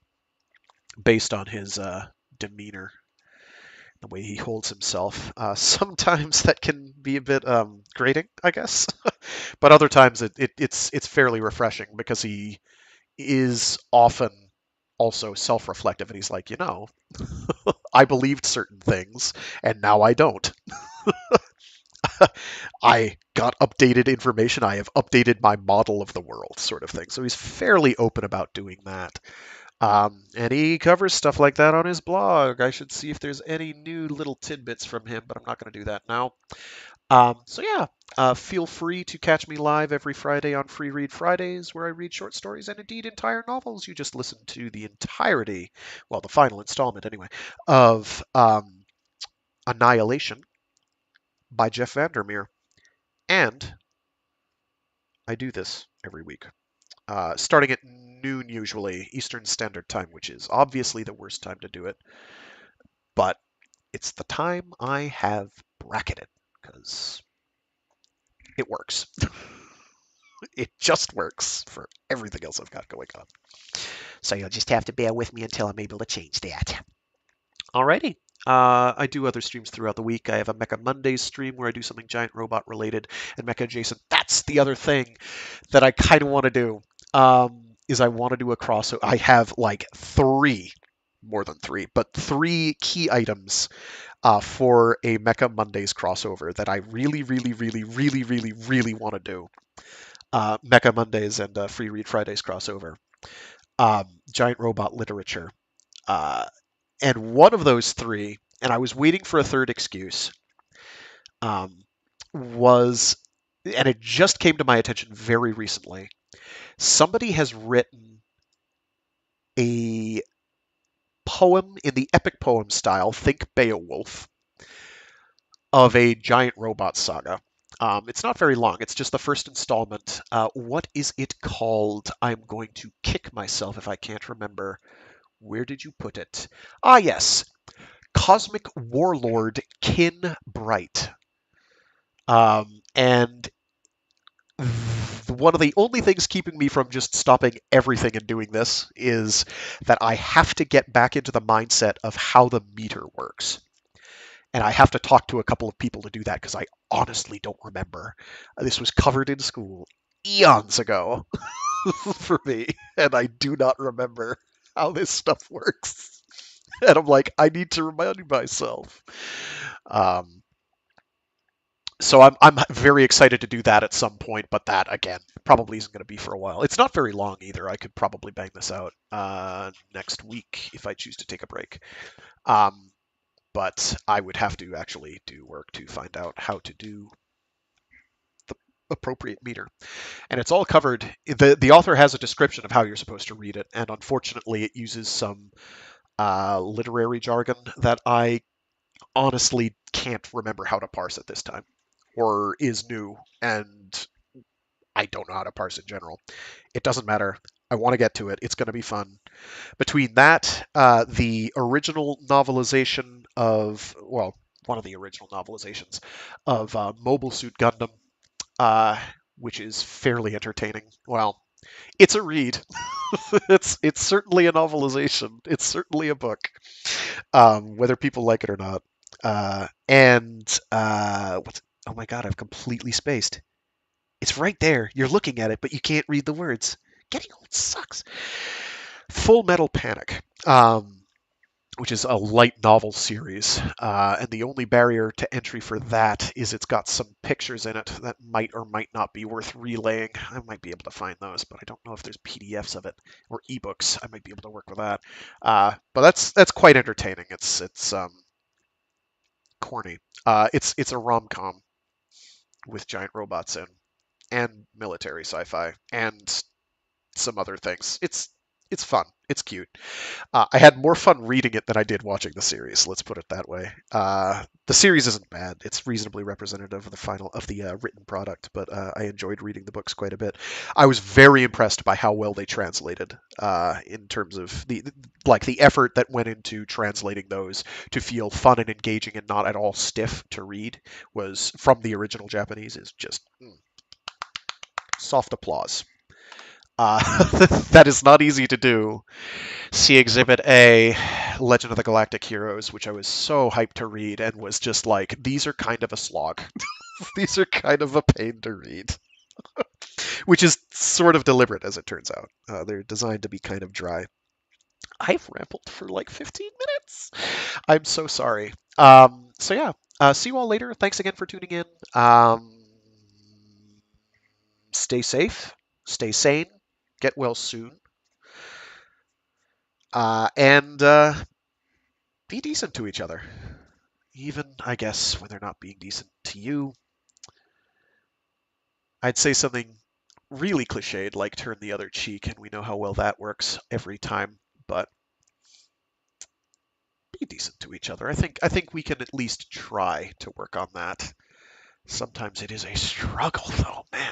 based on his demeanor, the way he holds himself. Sometimes that can be a bit grating, I guess, but other times it's fairly refreshing because he is often also self-reflective, and he's like, I believed certain things, and now I don't. I got updated information. I have updated my model of the world, sort of thing. So he's fairly open about doing that. And he covers stuff like that on his blog. I should see if there's any new little tidbits from him, but I'm not going to do that now. So yeah, feel free to catch me live every Friday on Free Read Fridays, where I read short stories and indeed entire novels. You just listened to the entirety, well, the final installment anyway, of Annihilation by Jeff Vandermeer. And I do this every week, starting at noon usually, Eastern Standard Time, which is obviously the worst time to do it, but it's the time I have bracketed because it works. It just works for everything else I've got going on. So you'll just have to bear with me until I'm able to change that. Alrighty. I do other streams throughout the week. I have a Mecha Mondays stream where I do something giant robot related and Mecha adjacent. That's the other thing that I kind of want to do. Is I want to do a crossover. I have like more than three, but three key items for a Mecha Mondays crossover that I really, really, really, really, really, really want to do. Mecha Mondays and Free Read Fridays crossover. Giant robot literature. Uh, and one of those three, and I was waiting for a third excuse, um, was, and it just came to my attention very recently. Somebody has written a poem in the epic poem style, think Beowulf, of a giant robot saga. It's not very long. It's just the first installment. What is it called? I'm going to kick myself if I can't remember. Where did you put it? Ah, yes. Cosmic Warlord Kin Bright. And one of the only things keeping me from just stopping everything and doing this is that I have to get back into the mindset of how the meter works. And I have to talk to a couple of people to do that because I honestly don't remember. This was covered in school eons ago for me, and I do not remember how this stuff works. And I'm like, I need to remind myself. Um, so I'm very excited to do that at some point, but that again probably isn't going to be for a while. It's not very long either. I could probably bang this out next week if I choose to take a break. Um, but I would have to actually do work to find out how to do the appropriate meter. And it's all covered. The author has a description of how you're supposed to read it, and unfortunately, it uses some literary jargon that I honestly can't remember how to parse at this time, or is new, and I don't know how to parse in general. It doesn't matter. I want to get to it. It's going to be fun. Between that, the original novelization of, well, one of the original novelizations of Mobile Suit Gundam, uh, which is fairly entertaining. Well, it's a read. It's certainly a novelization. It's certainly a book, whether people like it or not. What's? Oh my God, I've completely spaced. It's right there. You're looking at it, but you can't read the words. Getting old sucks. Full Metal Panic, which is a light novel series, and the only barrier to entry for that is it's got some pictures in it that might or might not be worth relaying. I might be able to find those, but I don't know if there's PDFs of it or ebooks. I might be able to work with that. But that's quite entertaining. It's corny. It's a rom-com with giant robots in and military sci-fi and some other things. It's fun. It's cute. I had more fun reading it than I did watching the series. Let's put it that way. The series isn't bad. It's reasonably representative of the final of the written product, but I enjoyed reading the books quite a bit. I was very impressed by how well they translated in terms of the effort that went into translating those to feel fun and engaging and not at all stiff to read was from the original Japanese is just soft applause. That is not easy to do. See Exhibit A, Legend of the Galactic Heroes, which I was so hyped to read and was just like, these are kind of a slog. These are kind of a pain to read, which is sort of deliberate as it turns out. They're designed to be kind of dry. I've rambled for like 15 minutes. I'm so sorry. So yeah, see you all later. Thanks again for tuning in. Stay safe, stay sane, get well soon, and be decent to each other. Even, I guess, when they're not being decent to you. I'd say something really cliched like turn the other cheek, and we know how well that works every time. But be decent to each other. I think we can at least try to work on that. Sometimes it is a struggle, though, man.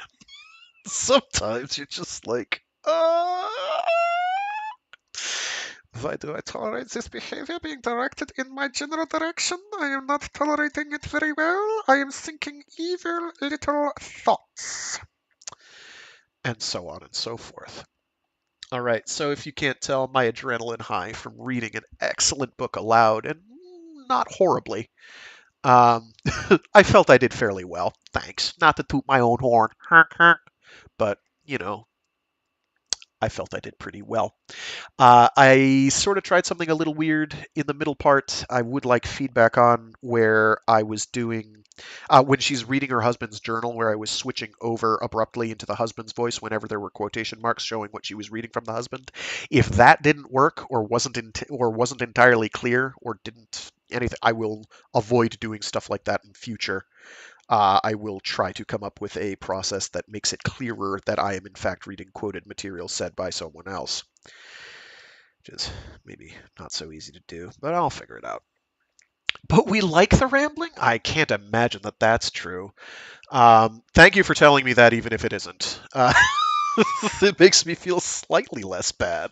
Sometimes you're just like, why do I tolerate this behavior being directed in my general direction? I am not tolerating it very well. I am thinking evil little thoughts. And so on and so forth. All right, so if you can't tell, my adrenaline high from reading an excellent book aloud, and not horribly. Um, I felt I did fairly well. Thanks. Not to toot my own horn, but you know, I felt I did pretty well. I sort of tried something a little weird in the middle part. I would like feedback on where I was doing when she's reading her husband's journal, where I was switching over abruptly into the husband's voice whenever there were quotation marks showing what she was reading from the husband. If that didn't work or wasn't entirely clear or didn't anything, I will avoid doing stuff like that in future. I will try to come up with a process that makes it clearer that I am in fact reading quoted material said by someone else, which is maybe not so easy to do, but I'll figure it out. But we like the rambling? I can't imagine that that's true. Thank you for telling me that, even if it isn't. It makes me feel slightly less bad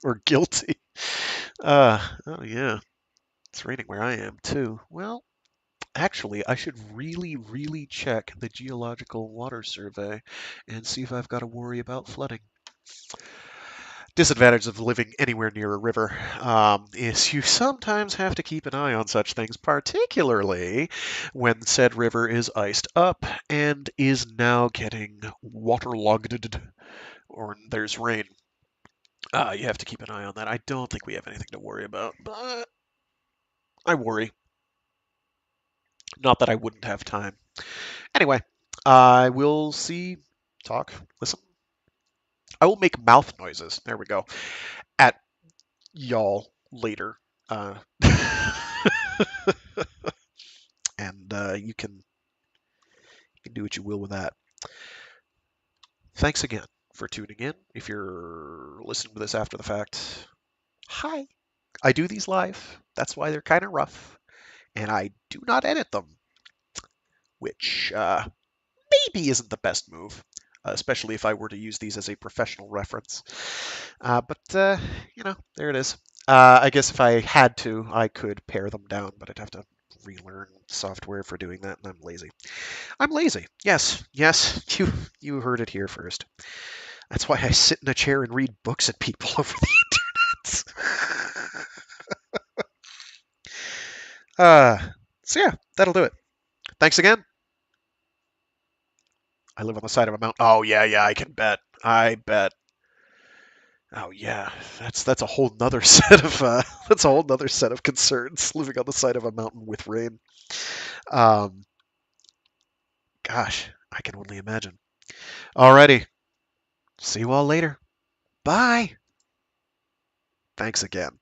or guilty. Oh yeah, it's raining where I am too. Well, actually, I should really, really check the geological water survey and see if I've got to worry about flooding. Disadvantage of living anywhere near a river is you sometimes have to keep an eye on such things, particularly when said river is iced up and is now getting waterlogged or there's rain. You have to keep an eye on that. I don't think we have anything to worry about, but I worry. Not that I wouldn't have time. Anyway, I will see, talk, listen. I will make mouth noises. There we go. At y'all later. Uh, and you can do what you will with that. Thanks again for tuning in. If you're listening to this after the fact, hi. I do these live. That's why they're kind of rough. And I do not edit them, which maybe isn't the best move, especially if I were to use these as a professional reference. But there it is. I guess if I had to, I could pare them down, but I'd have to relearn software for doing that, and I'm lazy. I'm lazy. Yes, yes, you heard it here first. That's why I sit in a chair and read books at people over the internet. uh, so yeah, that'll do it. Thanks again. I live on the side of a mountain. Oh yeah, yeah, I can bet. I bet. Oh yeah, that's a whole nother set of that's a whole nother set of concerns living on the side of a mountain with rain. Um, Gosh, I can only imagine. Alrighty, see you all later. Bye. Thanks again.